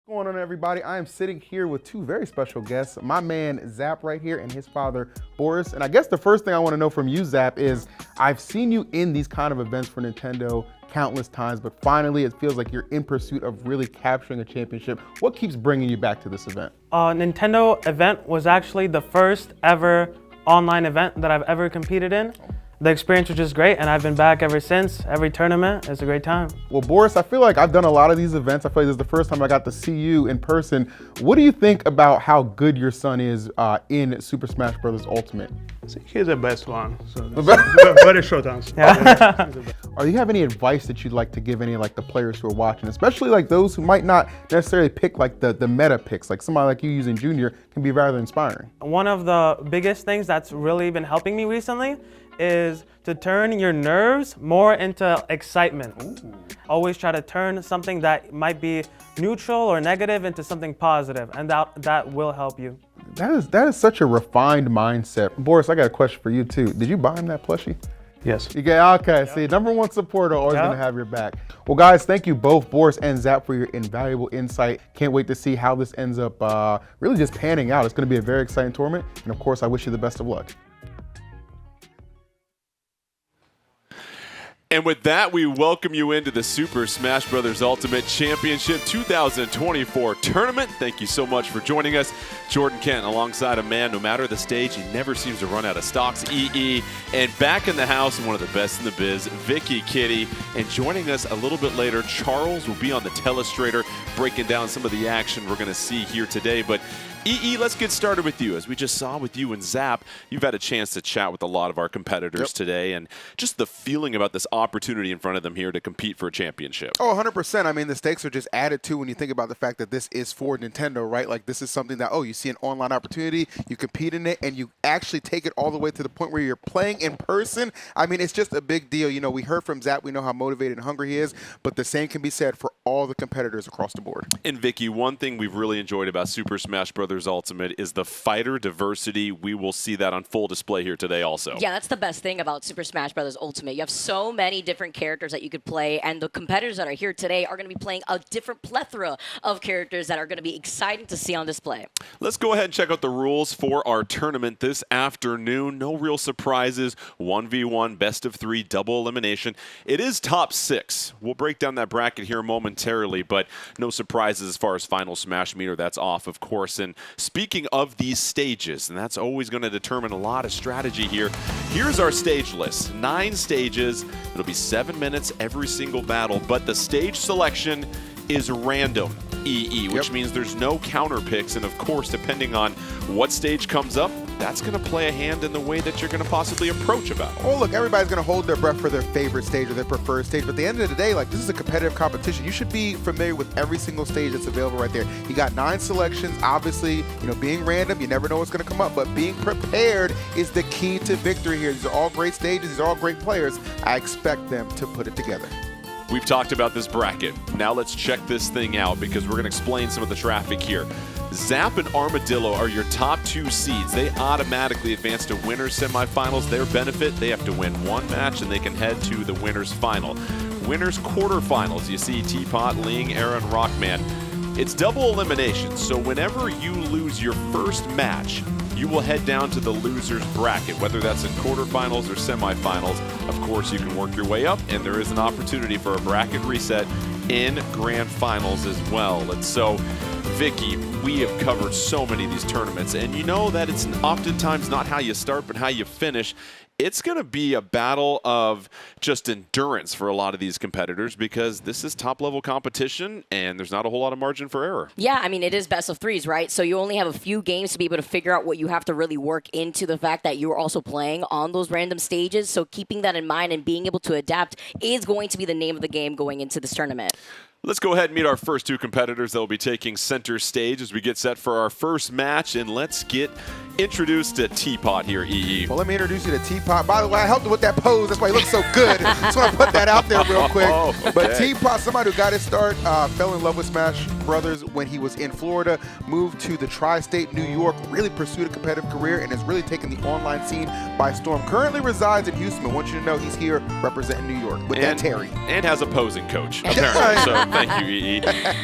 What's going on, everybody? I am sitting here with two very special guests, my man Zap right here and his father Boris. And I guess the first thing I want to know from you, Zap, is I've seen you in these kind of events for Nintendo countless times, but finally it feels like you're in pursuit of really capturing a championship. What keeps bringing you back to this event? Nintendo event was actually the first ever online event that I've ever competed in. The experience was just great, and I've been back ever since. Every tournament, it's a great time. Well, Boris, I feel like I've done a lot of these events. I feel like this is the first time I got to see you in person. What do you think about how good your son is in Super Smash Bros. Ultimate? He's the best one. So that's very short answer. Yeah. Or do you have any advice that you'd like to give any like the players who are watching, especially like those who might not necessarily pick like the meta picks, like somebody like you using Junior can be rather inspiring? One of the biggest things that's really been helping me recently is to turn your nerves more into excitement. Ooh. Always try to turn something that might be neutral or negative into something positive, and that will help you. That is such a refined mindset. Boris, I got a question for you too. Did you buy him that plushie? Yes. You get okay. See, #1 supporter, always gonna have your back. Well, guys, thank you both, Boris and Zap, for your invaluable insight. Can't wait to see how this ends up really just panning out. It's gonna be a very exciting tournament, and of course, I wish you the best of luck. And with that, we welcome you into the Super Smash Bros. Ultimate Championship 2024 tournament. Thank you so much for joining us. Jordan Kent alongside a man, no matter the stage, he never seems to run out of stocks, EE. And back in the house, and one of the best in the biz, Vicky Kitty. And joining us a little bit later, Charles will be on the telestrator, breaking down some of the action we're going to see here today. But EE, let's get started with you. As we just saw with you and Zap, you've had a chance to chat with a lot of our competitors today, and just the feeling about this opportunity in front of them here to compete for a championship. Oh, 100%. I mean, the stakes are just added to when you think about the fact that this is for Nintendo, right? Like, this is something that, you see an online opportunity, you compete in it, and you actually take it all the way to the point where you're playing in person. I mean, it's just a big deal. You know, we heard from Zap, we know how motivated and hungry he is, but the same can be said for all the competitors across the board. And Vicky, one thing we've really enjoyed about Super Smash Bros. Ultimate is the fighter diversity. We will see that on full display here today also. Yeah, that's the best thing about Super Smash Bros. Ultimate. You have so many different characters that you could play, and the competitors that are here today are going to be playing a different plethora of characters that are going to be exciting to see on display. Let's go ahead and check out the rules for our tournament this afternoon. No real surprises. 1v1, best of 3, double elimination. It is top 6. We'll break down that bracket here momentarily, but no surprises as far as final Smash meter. That's off, of course. And speaking of these stages, and that's always going to determine a lot of strategy here, here's our stage list. 9 stages. It'll be 7 minutes every single battle, but the stage selection is random, EE, which means there's no counter picks, and of course, depending on what stage comes up, that's going to play a hand in the way that you're going to possibly approach a battle. Oh, look, everybody's going to hold their breath for their favorite stage or their preferred stage, but at the end of the day, like, this is a competitive competition. You should be familiar with every single stage that's available right there. You got 9 selections. Obviously, you know, being random, you never know what's going to come up, but being prepared is the key to victory here. These are all great stages. These are all great players. I expect them to put it together. We've talked about this bracket. Now let's check this thing out because we're going to explain some of the traffic here. Zap and Armadillo are your top 2 seeds. They automatically advance to winners semifinals. Their benefit, they have to win 1 match and they can head to the winners final. Winners quarterfinals, you see Teapot, Ling, Aaron, Rockman. It's double elimination, so whenever you lose your first match, you will head down to the loser's bracket, whether that's in quarterfinals or semifinals. Of course, you can work your way up, and there is an opportunity for a bracket reset in grand finals as well. And so, Vicky, we have covered so many of these tournaments, and you know that it's oftentimes not how you start, but how you finish. It's going to be a battle of just endurance for a lot of these competitors because this is top-level competition and there's not a whole lot of margin for error. Yeah, I mean, it is best of 3s, right? So you only have a few games to be able to figure out what you have to really work into the fact that you're also playing on those random stages. So keeping that in mind and being able to adapt is going to be the name of the game going into this tournament. Let's go ahead and meet our first 2 competitors that will be taking center stage as we get set for our first match, and let's get introduced to Teapot here, EE. Well, let me introduce you to Teapot. By the way, I helped him with that pose. That's why he looks so good. Just want to put that out there real quick. Okay. But Teapot, somebody who got his start, fell in love with Smash Brothers when he was in Florida, moved to the tri-state New York, really pursued a competitive career, and has really taken the online scene by storm. Currently resides in Houston. I want you to know he's here representing New York with that Terry. And has a posing coach, apparently. So Thank you, EE.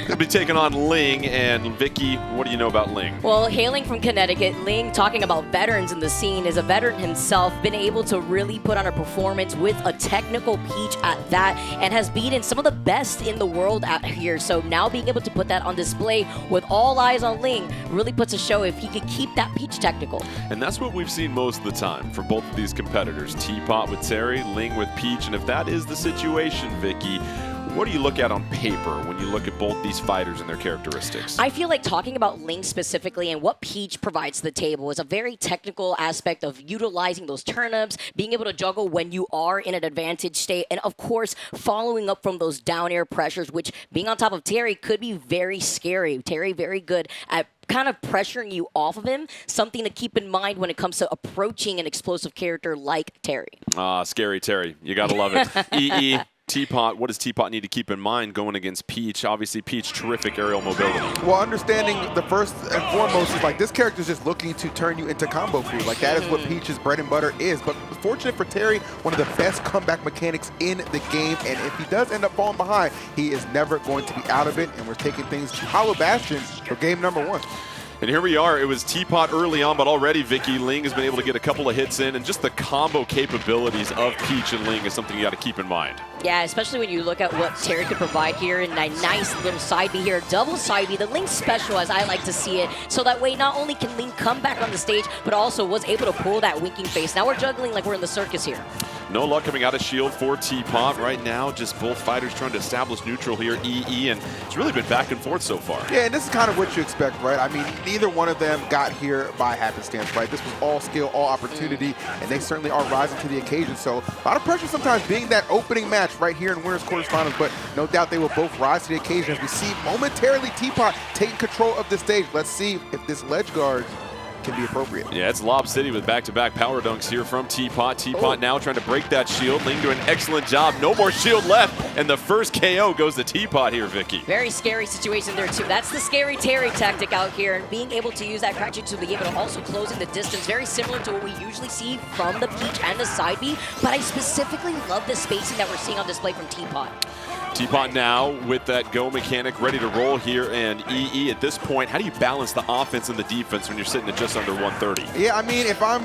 They'll be taking on Ling, and Vicky, what do you know about Ling? Well, hailing from Connecticut, Ling, talking about veterans in the scene, is a veteran himself, been able to really put on a performance with a technical Peach at that, and has beaten some of the best in the world out here. So now being able to put that on display with all eyes on Ling really puts a show if he could keep that Peach technical. And that's what we've seen most of the time for both of these competitors. Teapot with Terry, Ling with Peach, and if that is the situation, Vicky, what do you look at on paper when you look at both these fighters and their characteristics? I feel like talking about Ling specifically and what Peach provides to the table is a very technical aspect of utilizing those turnips, being able to juggle when you are in an advantage state, and of course, following up from those down air pressures, which being on top of Terry could be very scary. Terry very good at kind of pressuring you off of him, something to keep in mind when it comes to approaching an explosive character like Terry. Scary Terry. You got to love it. EE. Teapot, what does Teapot need to keep in mind going against Peach? Obviously, Peach, terrific aerial mobility. Well, understanding the first and foremost is like this character is just looking to turn you into combo food. Like that is what Peach's bread and butter is. But fortunate for Terry, one of the best comeback mechanics in the game. And if he does end up falling behind, he is never going to be out of it. And we're taking things to Hollow Bastion for game number 1. And here we are. It was Teapot early on, but already Vicky Ling has been able to get a couple of hits in, and just the combo capabilities of Peach and Ling is something you got to keep in mind. Yeah, especially when you look at what Terry could provide here in a nice little side B here, double side B, the Ling special as I like to see it. So that way not only can Ling come back on the stage, but also was able to pull that winking face. Now we're juggling like we're in the circus here. No luck coming out of shield for Teapot right now. Just both fighters trying to establish neutral here, EE, and it's really been back and forth so far. Yeah, and this is kind of what you expect, right? I mean, neither one of them got here by happenstance, right? This was all skill, all opportunity, and they certainly are rising to the occasion. So a lot of pressure sometimes being that opening match right here in Winners Quarterfinals, but no doubt they will both rise to the occasion as we see momentarily Teapot taking control of the stage. Let's see if this ledge guard can be appropriate. Yeah, it's Lob City with back-to-back power dunks here from Teapot. Teapot now trying to break that shield. Ling doing an excellent job. No more shield left, and the first KO goes to Teapot here, Vicky. Very scary situation there, too. That's the scary Terry tactic out here, and being able to use that crouch to be able to also close in the distance, very similar to what we usually see from the Peach and the side B, but I specifically love the spacing that we're seeing on display from Teapot. Teapot now with that go mechanic ready to roll here, and EE at this point, how do you balance the offense and the defense when you're sitting at just under 130? Yeah, I mean, if I'm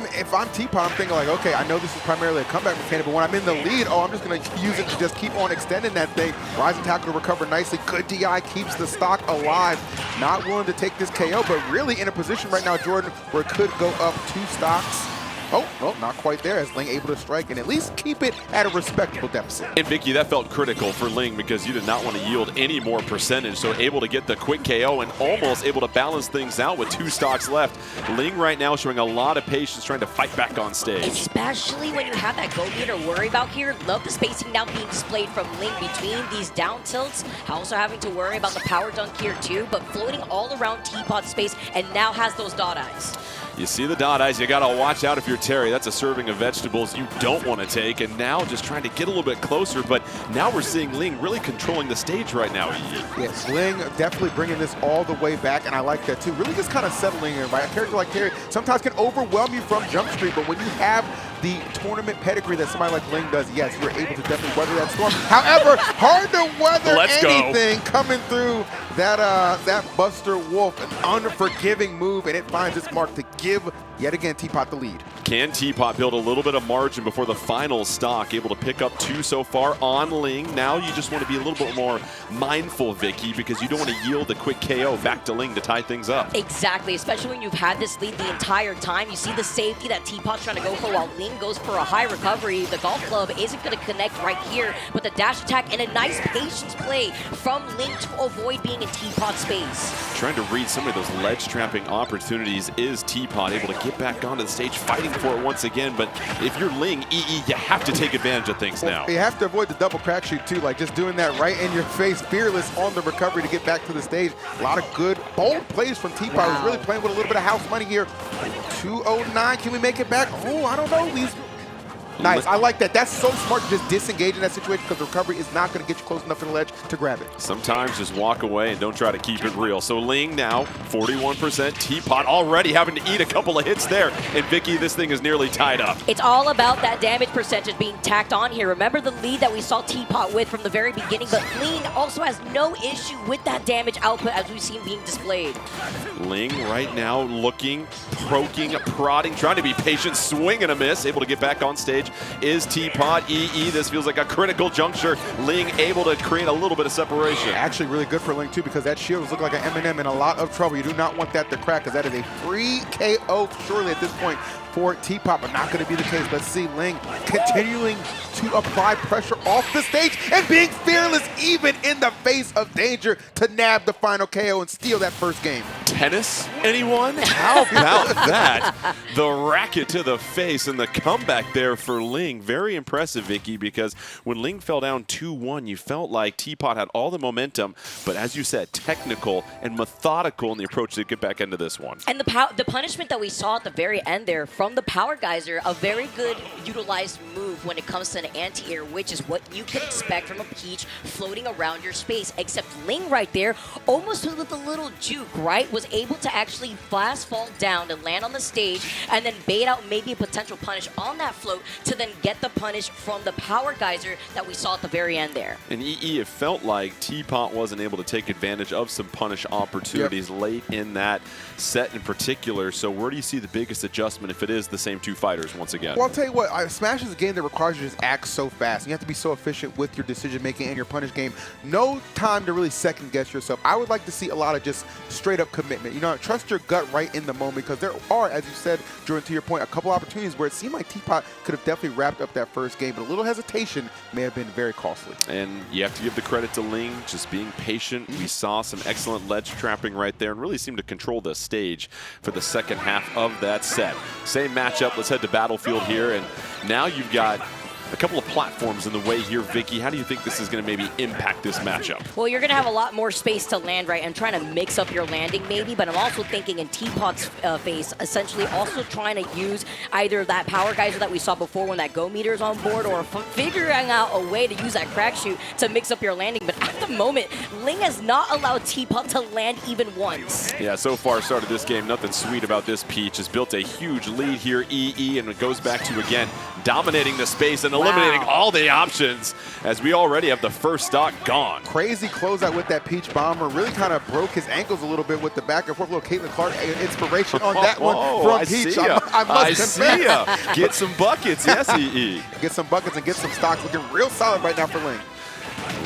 Teapot, I'm thinking like, okay, I know this is primarily a comeback mechanic, but when I'm in the lead, I'm just going to use it to just keep on extending that thing. Rising tackle to recover nicely. Good DI keeps the stock alive. Not willing to take this KO, but really in a position right now, Jordan, where it could go up 2 stocks. Oh, well, not quite there as Ling able to strike and at least keep it at a respectable deficit. And Vicky, that felt critical for Ling because you did not want to yield any more percentage, so able to get the quick KO and almost able to balance things out with 2 stocks left. Ling right now showing a lot of patience trying to fight back on stage. Especially when you have that go meter to worry about here. Love the spacing now being displayed from Ling between these down tilts. Also having to worry about the power dunk here too, but floating all around Teapot space and now has those dot eyes. You see the dot eyes, you gotta watch out if you're Terry. That's a serving of vegetables you don't want to take, and now just trying to get a little bit closer, but now we're seeing Ling really controlling the stage right now. Yes, Ling definitely bringing this all the way back, and I like that too. Really just kind of settling in, right? A character like Terry sometimes can overwhelm you from Jump Street, but when you have the tournament pedigree that somebody like Ling does, yes, you're able to definitely weather that storm. However, hard to weather anything coming through that Buster Wolf, an unforgiving move, and it finds its mark to give, yet again, Teapot the lead. Can Teapot build a little bit of margin before the final stock? Able to pick up 2 so far on Ling. Now you just want to be a little bit more mindful, Vicky, because you don't want to yield the quick KO back to Ling to tie things up. Exactly, especially when you've had this lead the entire time. You see the safety that Teapot's trying to go for while Ling goes for a high recovery. The golf club isn't going to connect right here with a dash attack and a nice patience play from Ling to avoid being in Teapot's space. Trying to read some of those ledge trapping opportunities is Teapot able to get back onto the stage, fighting for it once again. But if you're Ling, EE, you have to take advantage of things now. You have to avoid the double crack shoot too, like just doing that right in your face, fearless on the recovery to get back to the stage. A lot of good, bold plays from Teapot. Wow. Who's really playing with a little bit of house money here. 209, can we make it back? Oh, I don't know. Nice. I like that. That's so smart to just disengage in that situation because the recovery is not going to get you close enough to the ledge to grab it. Sometimes just walk away and don't try to keep it real. So Ling now 41%. Teapot already having to eat a couple of hits there. And Vicky, this thing is nearly tied up. It's all about that damage percentage being tacked on here. Remember the lead that we saw Teapot with from the very beginning, but Ling also has no issue with that damage output as we've seen being displayed. Ling right now looking, poking, prodding, trying to be patient, swing and a miss. Able to get back on stage is Teapot. EE, this feels like a critical juncture. Ling able to create a little bit of separation. Actually really good for Ling too because that shield was looking like an Eminem in a lot of trouble. You do not want that to crack because that is a free KO surely at this point for Teapot, but not going to be the case. Let's see Ling continuing to apply pressure off the stage and being fearless even in the face of danger to nab the final KO and steal that first game. Tennis, anyone? How about that? The racket to the face and the comeback there for Ling. Very impressive, Vicky, because when Ling fell down 2-1, you felt like Teapot had all the momentum, but as you said, technical and methodical in the approach to get back into this one. And the punishment that we saw at the very end there from the Power Geyser, a very good utilized move when it comes to an anti-air, which is what you can expect from a Peach floating around your space, except Ling right there, almost with a little juke, right, was able to actually fast fall down and land on the stage and then bait out maybe a potential punish on that float to then get the punish from the Power Geyser that we saw at the very end there. And EE, it felt like Teapot wasn't able to take advantage of some punish opportunities late in that set in particular. So where do you see the biggest adjustment if it is the same two fighters once again? Well, I'll tell you what, Smash is a game that requires you to just act so fast. You have to be so efficient with your decision making and your punish game. No time to really second guess yourself. I would like to see a lot of just straight up commitment. You know, trust your gut right in the moment because there are, as you said, Jordan, to your point, a couple opportunities where it seemed like Teapot could have definitely wrapped up that first game, but a little hesitation may have been very costly. And you have to give the credit to Ling, just being patient. We saw some excellent ledge trapping right there and really seemed to control the stage for the second half of that set. Same matchup. Let's head to Battlefield here, and now you've got a couple of platforms in the way here, Vicky. How do you think this is going to maybe impact this matchup? Well, you're going to have a lot more space to land, right? I'm trying to mix up your landing maybe, but I'm also thinking in Teapot's face, essentially also trying to use either that Power Geyser that we saw before when that Go meter is on board, or figuring out a way to use that crack shoot to mix up your landing. But at the moment, Ling has not allowed Teapot to land even once. Yeah, so far started this game, nothing sweet about this Peach. Has built a huge lead here, EE, and it goes back to, again, dominating the space and eliminating all the options as we already have the first stock gone. Crazy closeout with that Peach Bomber. Really kind of broke his ankles a little bit with the back and forth. Little Caitlin Clark inspiration on that one from Peach. I see ya. Get some buckets, yes, EE. Get some buckets and get some stocks. Looking real solid right now for Ling.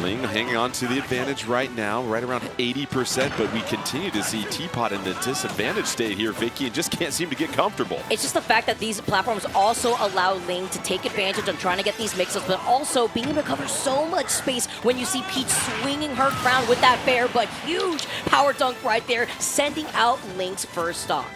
Ling hanging on to the advantage right now, right around 80%, but we continue to see Teapot in the disadvantage state here, Vicky, and just can't seem to get comfortable. It's just the fact that these platforms also allow Ling to take advantage of trying to get these mix-ups, but also being able to cover so much space when you see Peach swinging her crown with that fair but huge power dunk right there, sending out Ling's first stock.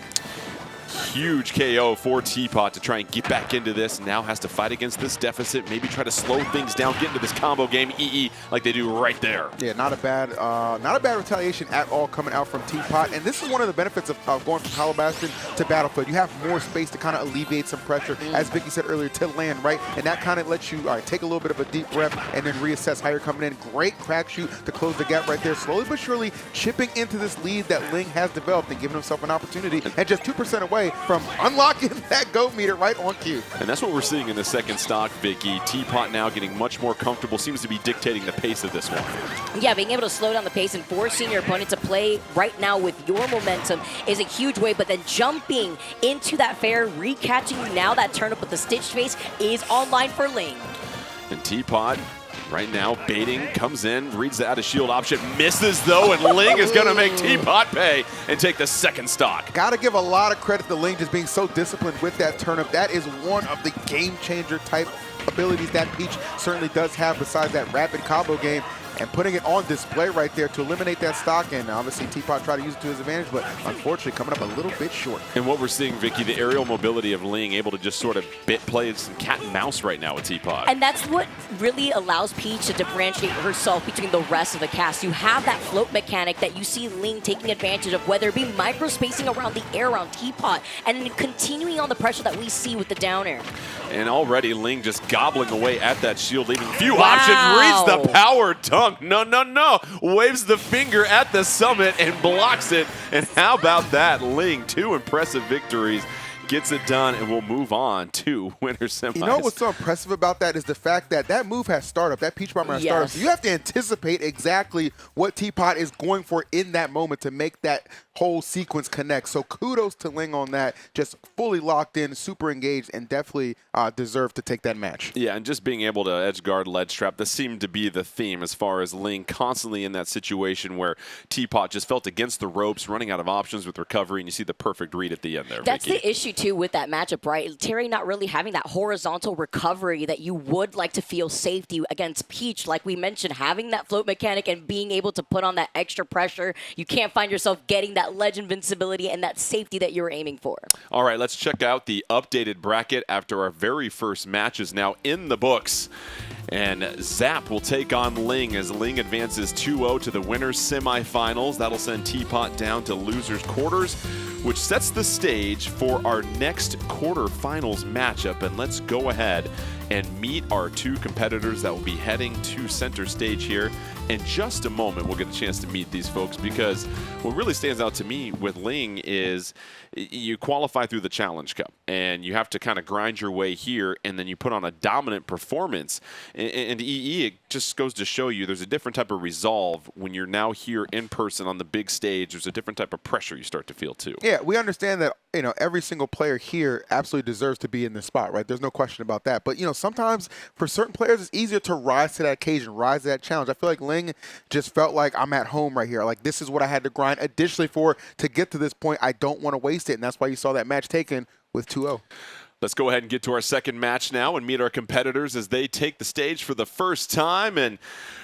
Huge KO for Teapot to try and get back into this. Now has to fight against this deficit, maybe try to slow things down, get into this combo game, EE, like they do right there. Yeah, not a bad retaliation at all coming out from Teapot. And this is one of the benefits of going from Hollow Bastion to Battlefield. You have more space to kind of alleviate some pressure, as Vicky said earlier, to land, right? And that kind of lets you take a little bit of a deep breath and then reassess how you're coming in. Great crack shoot to close the gap right there. Slowly but surely chipping into this lead that Ling has developed and giving himself an opportunity. And just 2% away from unlocking that Go meter right on cue. And that's what we're seeing in the second stock, Vicky. Teapot now getting much more comfortable, seems to be dictating the pace of this one. Yeah, being able to slow down the pace and forcing your opponent to play right now with your momentum is a huge way, but then jumping into that fair, recatching now that turn up with the stitched face is online for Ling. And Teapot right now baiting, comes in, reads the out of shield option, misses though, and Ling is going to make Teapot pay and take the second stock. Got to give a lot of credit to Ling just being so disciplined with that turnip. That is one of the game changer type abilities that Peach certainly does have besides that rapid combo game. and putting it on display right there to eliminate that stock. And obviously Teapot tried to use it to his advantage, but unfortunately coming up a little bit short. And what we're seeing, Vicky, the aerial mobility of Ling able to just sort of play some cat and mouse right now with Teapot. And that's what really allows Peach to differentiate herself between the rest of the cast. You have that float mechanic that you see Ling taking advantage of, whether it be micro spacing around the air around Teapot, and then continuing on the pressure that we see with the down air. And already Ling just gobbling away at that shield, leaving few Wow. options. Reads the power dunk. No, no, no. Waves the finger at the summit and blocks it. And how about that? Ling, 2 impressive victories. Gets it done, and we'll move on to winner semis. You know what's so impressive about that is the fact that that move has startup, that Peach Bomber has startup. So you have to anticipate exactly what Teapot is going for in that moment to make that whole sequence connect. So kudos to Ling on that. Just fully locked in, super engaged, and definitely deserved to take that match. Yeah, and just being able to edge guard ledge trap, that seemed to be the theme as far as Ling constantly in that situation where Teapot just felt against the ropes, running out of options with recovery, and you see the perfect read at the end there, That's Vicky. the issue, too, with that matchup, right? Terry not really having that horizontal recovery that you would like to feel safety against Peach. Like we mentioned, having that float mechanic and being able to put on that extra pressure, you can't find yourself getting that ledge invincibility and that safety that you're aiming for. All right, let's check out the updated bracket after our very first match is now in the books. And Zap will take on Ling as Ling advances 2-0 to the winners semifinals. That'll send Teapot down to losers quarters, which sets the stage for our next quarterfinals matchup. And let's go ahead and meet our 2 competitors that will be heading to center stage here. In just a moment, we'll get a chance to meet these folks, because what really stands out to me with Ling is you qualify through the Challenge Cup, and you have to kind of grind your way here, and then you put on a dominant performance. And EE, it just goes to show you there's a different type of resolve when you're now here in person on the big stage. There's a different type of pressure you start to feel too. Yeah, we understand that, you know, every single player here absolutely deserves to be in this spot, right? There's no question about that. But, you know, sometimes for certain players, it's easier to rise to that occasion, rise to that challenge. I feel like Ling just felt like I'm at home right here. Like, this is what I had to grind additionally for to get to this point. I don't want to waste it, and that's why you saw that match taken with 2-0. Let's go ahead and get to our second match now and meet our competitors as they take the stage for the first time. And,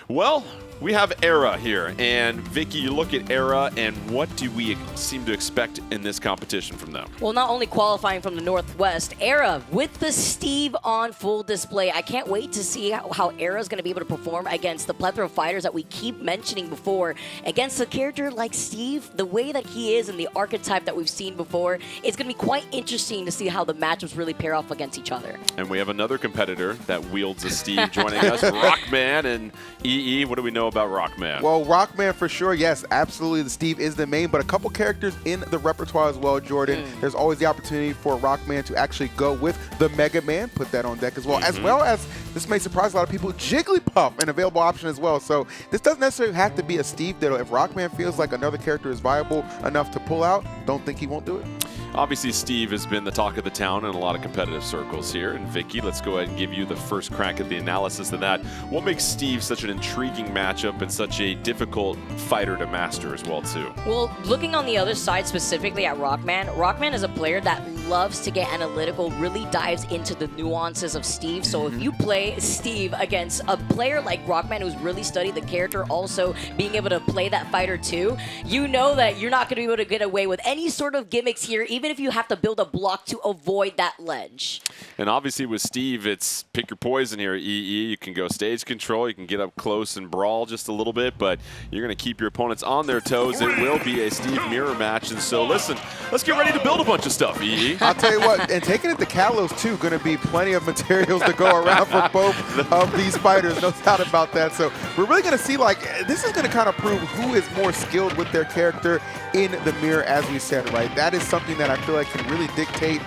well, we have Era here. And, Vicky, you look at Era, and what do we seem to expect in this competition from them? Well, not only qualifying from the Northwest, Era with the Steve on full display. I can't wait to see how Era's going to be able to perform against the plethora of fighters that we keep mentioning before. Against a character like Steve, the way that he is and the archetype that we've seen before, it's going to be quite interesting to see how the matchups really pair off against each other. And we have another competitor that wields a Steve joining us, Rockman and EE. What do we know about Rockman? Well, Rockman for sure, yes, absolutely. The Steve is the main, but a couple characters in the repertoire as well, Jordan. There's always the opportunity for Rockman to actually go with the Mega Man, put that on deck as well, as this may surprise a lot of people, Jigglypuff, an available option as well. So this doesn't necessarily have to be a Steve Diddle. If Rockman feels like another character is viable enough to pull out, don't think he won't do it. Obviously, Steve has been the talk of the town in a lot of competitive circles here. And Vicky, let's go ahead and give you the first crack at the analysis of that. What makes Steve such an intriguing matchup and such a difficult fighter to master as well, too? Well, looking on the other side specifically at Rockman, Rockman is a player that loves to get analytical, really dives into the nuances of Steve. So if you play Steve against a player like Rockman who's really studied the character, also being able to play that fighter too, you know that you're not going to be able to get away with any sort of gimmicks here, even if you have to build a block to avoid that ledge. And obviously with Steve, it's pick your poison here, EE. You can go stage control, you can get up close and brawl just a little bit, but you're going to keep your opponents on their toes. It will be a Steve mirror match. And so listen, let's get ready to build a bunch of stuff, EE. I'll tell you what, and taking it to Kalos too, going to be plenty of materials to go around for both of these fighters, no doubt about that. So we're really going to see, like, this is going to kind of prove who is more skilled with their character in the mirror, as we said, right? That is something that I feel like can really dictate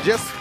just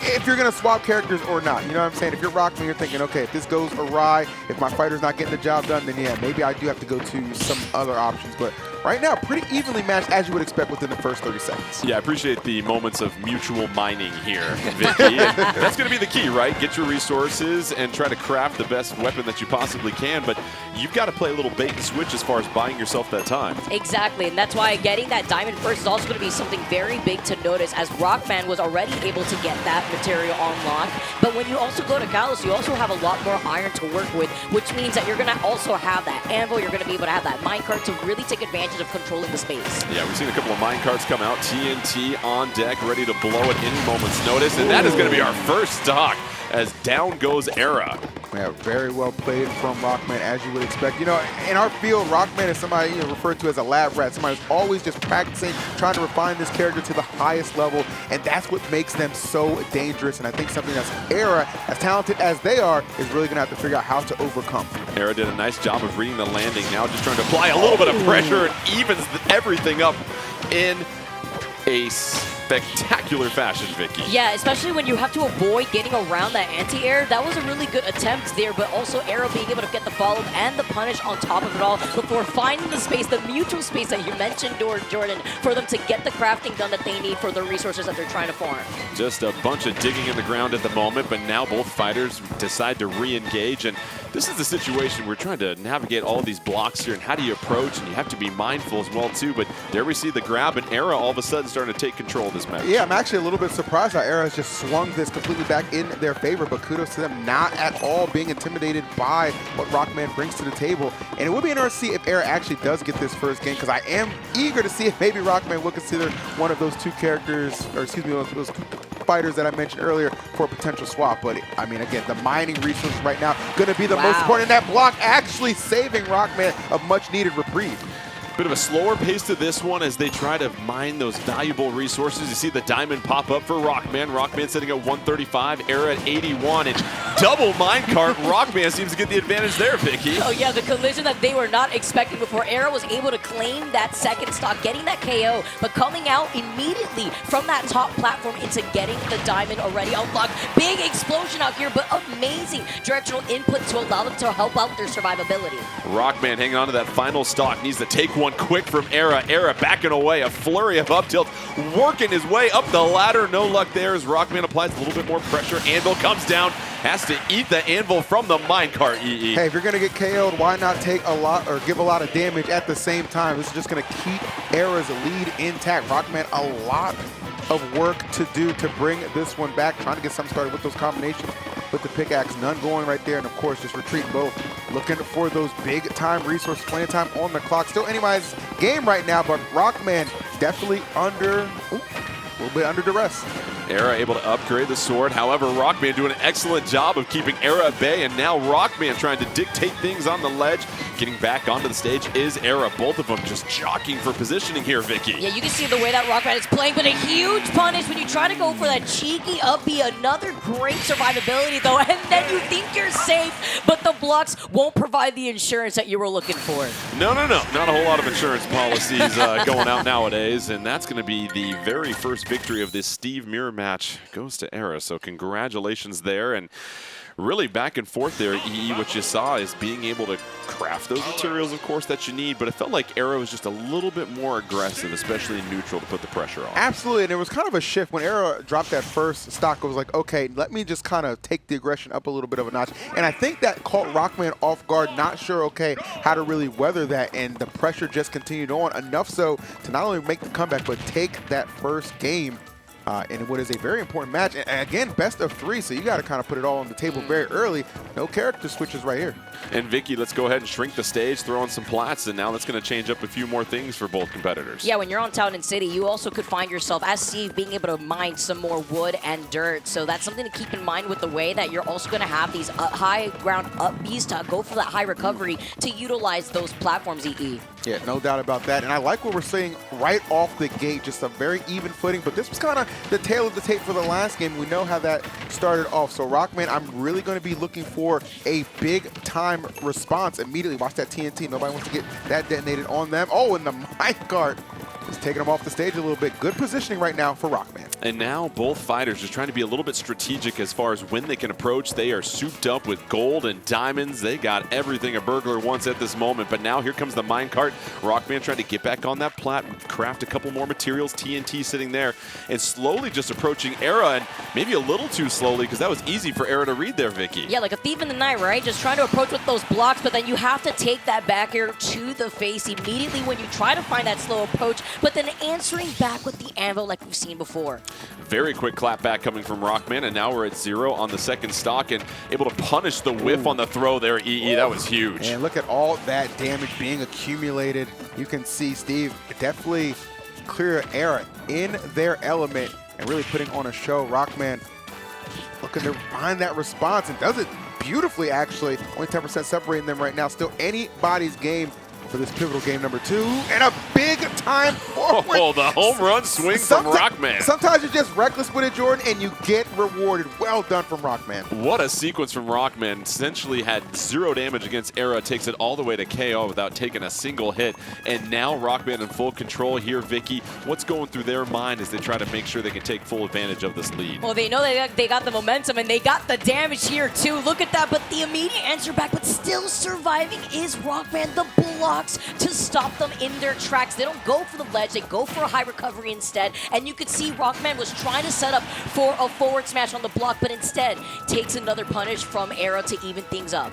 if you're going to swap characters or not. You know what I'm saying? If you're Rockman, you're thinking, okay, if this goes awry, if my fighter's not getting the job done, then yeah, maybe I do have to go to some other options. But right now, pretty evenly matched, as you would expect within the first 30 seconds. Yeah, I appreciate the moments of mutual mining here, Vicky. That's going to be the key, right? Get your resources and try to craft the best weapon that you possibly can, but you've got to play a little bait and switch as far as buying yourself that time. Exactly, and that's why getting that diamond first is also going to be something very big to notice, as Rockman was already able to get that material on lock. But when you also go to Kalos, you also have a lot more iron to work with, which means that you're going to also have that anvil. You're going to be able to have that minecart to really take advantage of controlling the space. Yeah, we've seen a couple of minecarts come out. TNT on deck, ready to blow at any moment's notice. And that is going to be our first stock as down goes Era. Yeah, very well played from Rockman, as you would expect. You know, in our field, Rockman is somebody referred to as a lab rat, somebody who's always just practicing, trying to refine this character to the highest level, and that's what makes them so dangerous. And I think something that's Era, as talented as they are, is really going to have to figure out how to overcome. Era did a nice job of reading the landing, now just trying to apply a little bit of pressure and evens everything up in a spectacular fashion, Vicky. Yeah, especially when you have to avoid getting around that anti-air. That was a really good attempt there, but also Era being able to get the follow and the punish on top of it all before finding the space, the mutual space that you mentioned, Jordan, for them to get the crafting done that they need for the resources that they're trying to farm. Just a bunch of digging in the ground at the moment, but now both fighters decide to re-engage, and this is the situation we're trying to navigate all these blocks here, and how do you approach, and you have to be mindful as well too, but there we see the grab, and Era all of a sudden starting to take control of this match. Yeah, I'm actually a little bit surprised how Era has just swung this completely back in their favor, but kudos to them not at all being intimidated by what Rockman brings to the table. And it would be interesting to see if Era actually does get this first game, because I am eager to see if maybe Rockman will consider one of those two characters, or excuse me, those two fighters that I mentioned earlier for a potential swap. But I mean, again, the mining resources right now going to be the most important. And that block actually saving Rockman a much needed reprieve. Bit of a slower pace to this one as they try to mine those valuable resources. You see the diamond pop up for Rockman. Rockman sitting at 135, Era at 81, and double minecart. Rockman seems to get the advantage there, Vicky. Oh yeah, the collision that they were not expecting before. Era was able to claim that second stock, getting that KO, but coming out immediately from that top platform into getting the diamond already unlocked. Big explosion out here, but amazing directional input to allow them to help out their survivability. Rockman hanging on to that final stock, needs to take one quick from Era. Era backing away, a flurry of up tilt, working his way up the ladder. No luck there as Rockman applies a little bit more pressure. Anvil comes down, has to eat the anvil from the minecart, EE. Hey, if you're going to get KO'd, why not take a lot or give a lot of damage at the same time? This is just going to keep Era's lead intact. Rockman, a lot of work to do to bring this one back, trying to get something started with those combinations with the pickaxe. None going right there, and of course just retreat both. Looking for those big time resources, plenty of time on the clock. Still anybody's game right now, but Rockman definitely under, a little bit under duress. Era able to upgrade the sword. However, Rockman doing an excellent job of keeping Era at bay, and now Rockman trying to dictate things on the ledge. Getting back onto the stage is Era. Both of them just jockeying for positioning here, Vicky. Yeah, you can see the way that Rockman is playing, but a huge punish when you try to go for that cheeky up B. Another great survivability, though, and then you think you're safe, but the blocks won't provide the insurance that you were looking for. No. Not a whole lot of insurance policies going out nowadays, and that's going to be the very first victory of this Steve Mirror match. Goes to Era, so congratulations there. And really back and forth there, EE. What you saw is being able to craft those materials, of course, that you need, but it felt like Era was just a little bit more aggressive, especially in neutral, to put the pressure on. Absolutely, and it was kind of a shift when Era dropped that first stock. It was like, okay, let me just kind of take the aggression up a little bit of a notch, and I think that caught Rockman off guard, not sure, okay, how to really weather that, and the pressure just continued on, enough so to not only make the comeback, but take that first game in what is a very important match. And again, best of 3, so you got to kind of put it all on the table very early. No character switches right here. And Vicky, let's go ahead and shrink the stage, throw on some plats, and now that's going to change up a few more things for both competitors. Yeah, when you're on Town and City, you also could find yourself, as Steve, being able to mine some more wood and dirt. So that's something to keep in mind with the way that you're also going to have these high ground up Bs to go for that high recovery to utilize those platforms, EE. Yeah, no doubt about that. And I like what we're seeing right off the gate, just a very even footing. But this was kind of the tail of the tape for the last game. We know how that started off. So Rockman, I'm really going to be looking for a big time response immediately. Watch that TNT. Nobody wants to get that detonated on them. Oh, and the minecart is taking them off the stage a little bit. Good positioning right now for Rockman. And now both fighters just trying to be a little bit strategic as far as when they can approach. They are souped up with gold and diamonds. They got everything a burglar wants at this moment. But now here comes the minecart. Rockman trying to get back on that plat, craft a couple more materials. TNT sitting there and slowly just approaching Era, and maybe a little too slowly because that was easy for Era to read there, Vicky. Yeah, like a thief in the night, right? Just trying to approach with those blocks, but then you have to take that back air to the face immediately when you try to find that slow approach, but then answering back with the anvil like we've seen before. Very quick clap back coming from Rockman, and now we're at 0 on the second stock and able to punish the whiff on the throw there, EE. That was huge. And look at all that damage being accumulated. You can see Steve definitely clear Era in their element and really putting on a show. Rockman looking to find that response and does it beautifully, actually. Only 10% separating them right now. Still anybody's game for this pivotal game number 2, and a big time forward. Oh, the home run swing from Rockman. Sometimes you're just reckless with it, Jordan, and you get rewarded. Well done from Rockman. What a sequence from Rockman. Essentially had 0 damage against Era, takes it all the way to KO without taking a single hit. And now Rockman in full control here. Vicky, what's going through their mind as they try to make sure they can take full advantage of this lead? Well, they know they got the momentum and they got the damage here too. Look at that, but the immediate answer back, but still surviving is Rockman. The blocks to stop them in their tracks. They don't go for the ledge, they go for a high recovery instead. And you could see Rockman was trying to set up for a forward smash on the block, but instead takes another punish from Era to even things up.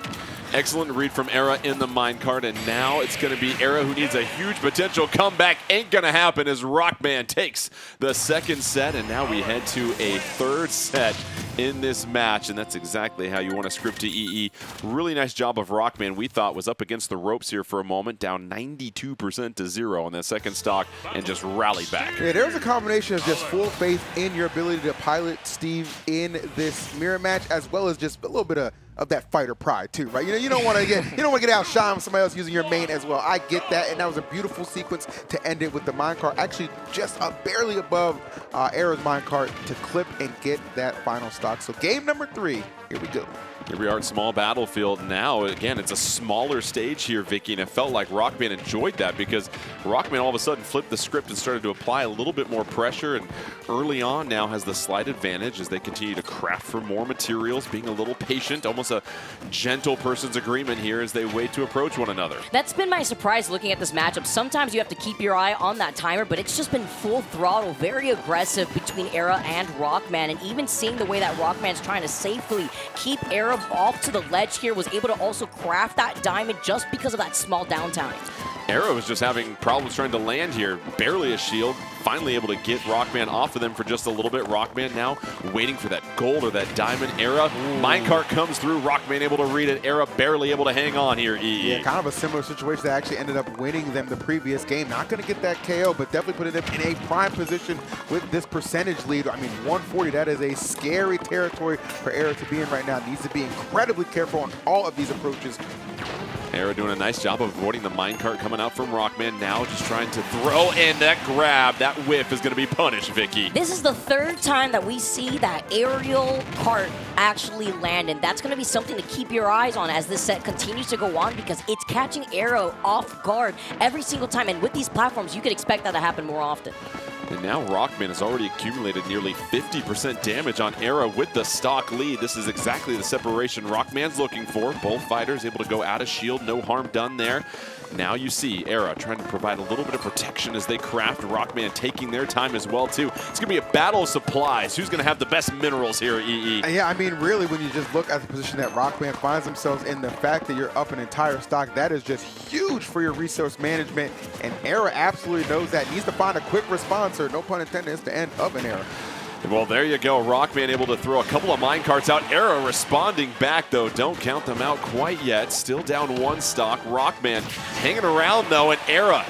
Excellent read from Era in the minecart, and now it's going to be Era who needs a huge potential comeback. Ain't going to happen as Rockman takes the second set, and now we head to a third set in this match, and that's exactly how you want to script to EE. Really nice job of Rockman. We thought was up against the ropes here for a moment, down 92% to 0 on that second stock, and just rallied back. Yeah, there's a combination of just full faith in your ability to pilot Steve in this mirror match, as well as just a little bit of that fighter pride too, right? You don't want to get outshined with somebody else using your main as well. I get that, and that was a beautiful sequence to end it with the minecart, actually just barely above Era's minecart to clip and get that final stock. So game number 3, here we go. Here we are at Small Battlefield now. Again, it's a smaller stage here, Vicky, and it felt like Rockman enjoyed that because Rockman all of a sudden flipped the script and started to apply a little bit more pressure, and early on now has the slight advantage as they continue to craft for more materials, being a little patient, almost a gentle person's agreement here as they wait to approach one another. That's been my surprise looking at this matchup. Sometimes you have to keep your eye on that timer, but it's just been full throttle, very aggressive between Era and Rockman, and even seeing the way that Rockman's trying to safely keep Era off to the ledge here, was able to also craft that diamond just because of that small downtime. Era was just having problems trying to land here. Barely a shield. Finally able to get Rockman off of them for just a little bit. Rockman now waiting for that gold or that diamond. Era, minecart comes through. Rockman able to read it. Era barely able to hang on here, EE. Yeah, kind of a similar situation that actually ended up winning them the previous game. Not going to get that KO, but definitely putting them in a prime position with this percentage lead. I mean, 140, that is a scary territory for Era to be in right now. Needs to be incredibly careful on all of these approaches. Era doing a nice job of avoiding the minecart coming out from Rockman. Now just trying to throw, and that grab, that whiff is going to be punished, Vicky. This is the third time that we see that aerial cart actually land, and that's going to be something to keep your eyes on as this set continues to go on, because it's catching Era off guard every single time, and with these platforms, you could expect that to happen more often. And now Rockman has already accumulated nearly 50% damage on Era with the stock lead. This is exactly the separation Rockman's looking for. Both fighters able to go out of shield, no harm done there. Now you see Era trying to provide a little bit of protection as they craft. Rockman taking their time as well, too. It's going to be a battle of supplies. Who's going to have the best minerals here, EE? Yeah, I mean, really, when you just look at the position that Rockman finds themselves in, the fact that you're up an entire stock, that is just huge for your resource management. And Era absolutely knows that. Needs to find a quick response, or no pun intended, it's the end of an Era. Well, there you go. Rockman able to throw a couple of minecarts out. Era responding back, though. Don't count them out quite yet. Still down one stock. Rockman hanging around, though, and Era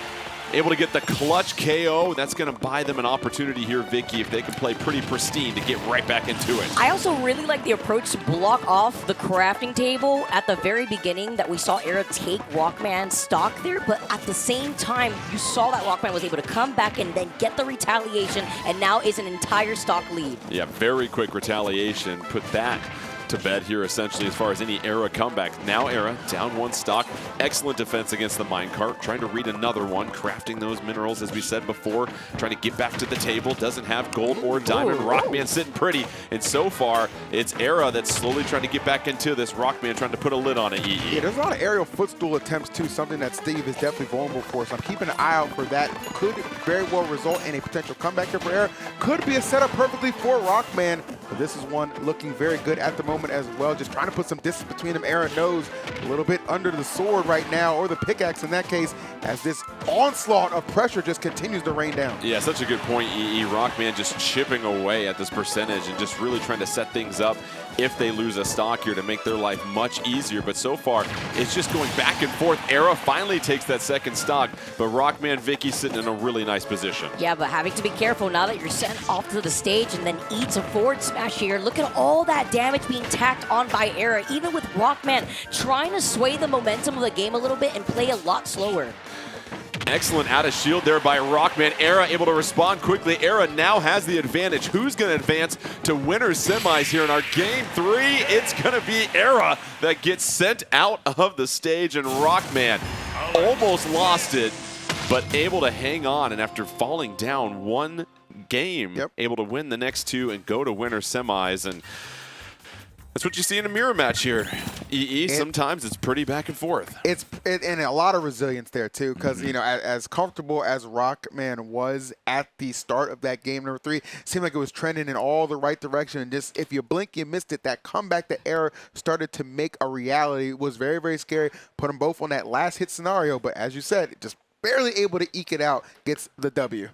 able to get the clutch KO. That's going to buy them an opportunity here, Vicky, if they can play pretty pristine to get right back into it. I also really like the approach to block off the crafting table at the very beginning that we saw Era take Rockman's stock there, but at the same time, you saw that Rockman was able to come back and then get the retaliation, and now is an entire stock lead. Yeah, very quick retaliation. Put that to bed here, essentially, as far as any Era comebacks. Now Era down one stock. Excellent defense against the minecart. Trying to read another one. Crafting those minerals, as we said before. Trying to get back to the table. Doesn't have gold or diamond. Rockman sitting pretty. And so far, it's Era that's slowly trying to get back into this. Rockman trying to put a lid on it, EE. Yeah, there's a lot of aerial footstool attempts, too, something that Steve is definitely vulnerable for. So I'm keeping an eye out for that. Could very well result in a potential comeback here for Era. Could be a setup perfectly for Rockman. But this is one looking very good at the moment. moment as well, just trying to put some distance between them. Era knows a little bit under the sword right now, or the pickaxe in that case, as this onslaught of pressure just continues to rain down. Yeah, such a good point, EE. Rockman just chipping away at this percentage and just really trying to set things up if they lose a stock here to make their life much easier. But so far, it's just going back and forth. Era finally takes that second stock, but Rockman Vicky sitting in a really nice position. Yeah, but having to be careful now that you're sent off to the stage and then eats a forward smash here. Look at all that damage being tacked on by Era, even with Rockman trying to sway the momentum of the game a little bit and play a lot slower. Excellent out of shield there by Rockman. Era able to respond quickly. Era now has the advantage. Who's going to advance to winners semis here in our game 3? It's going to be Era that gets sent out of the stage, and Rockman almost lost it, but able to hang on, and after falling down one game, able to win the next 2 and go to winners semis. And that's what you see in a mirror match here. EE, sometimes it's pretty back and forth. And a lot of resilience there too, because you know, as comfortable as Rockman was at the start of that game number 3, it seemed like it was trending in all the right direction. And just if you blink, you missed it. That comeback that Era started to make a reality was very, very scary. Put them both on that last hit scenario, but as you said, just barely able to eke it out, gets the W.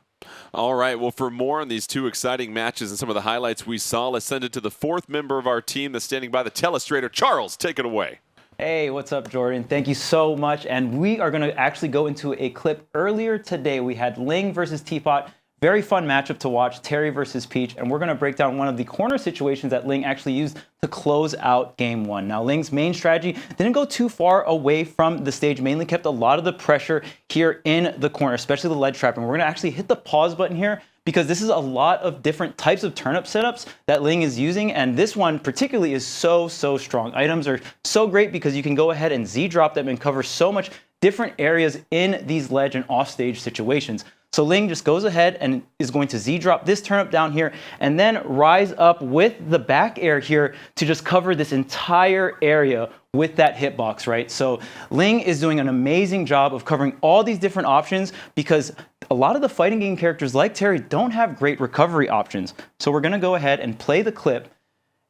All right, well, for more on these 2 exciting matches and some of the highlights we saw, let's send it to the 4th member of our team that's standing by, the telestrator. Charles, take it away. Hey, what's up, Jordan? Thank you so much. And we are going to actually go into a clip earlier today. We had Ling versus Teapot. Very fun matchup to watch, Terry versus Peach, and we're going to break down one of the corner situations that Ling actually used to close out Game 1. Now, Ling's main strategy didn't go too far away from the stage, mainly kept a lot of the pressure here in the corner, especially the ledge trap, and we're going to actually hit the pause button here because this is a lot of different types of turnip setups that Ling is using, and this one particularly is so strong. Items are so great because you can go ahead and Z-drop them and cover so much different areas in these ledge and offstage situations. So Ling just goes ahead and is going to Z-drop this turnip down here and then rise up with the back air here to just cover this entire area with that hitbox, right? So Ling is doing an amazing job of covering all these different options because a lot of the fighting game characters like Terry don't have great recovery options. So we're going to go ahead and play the clip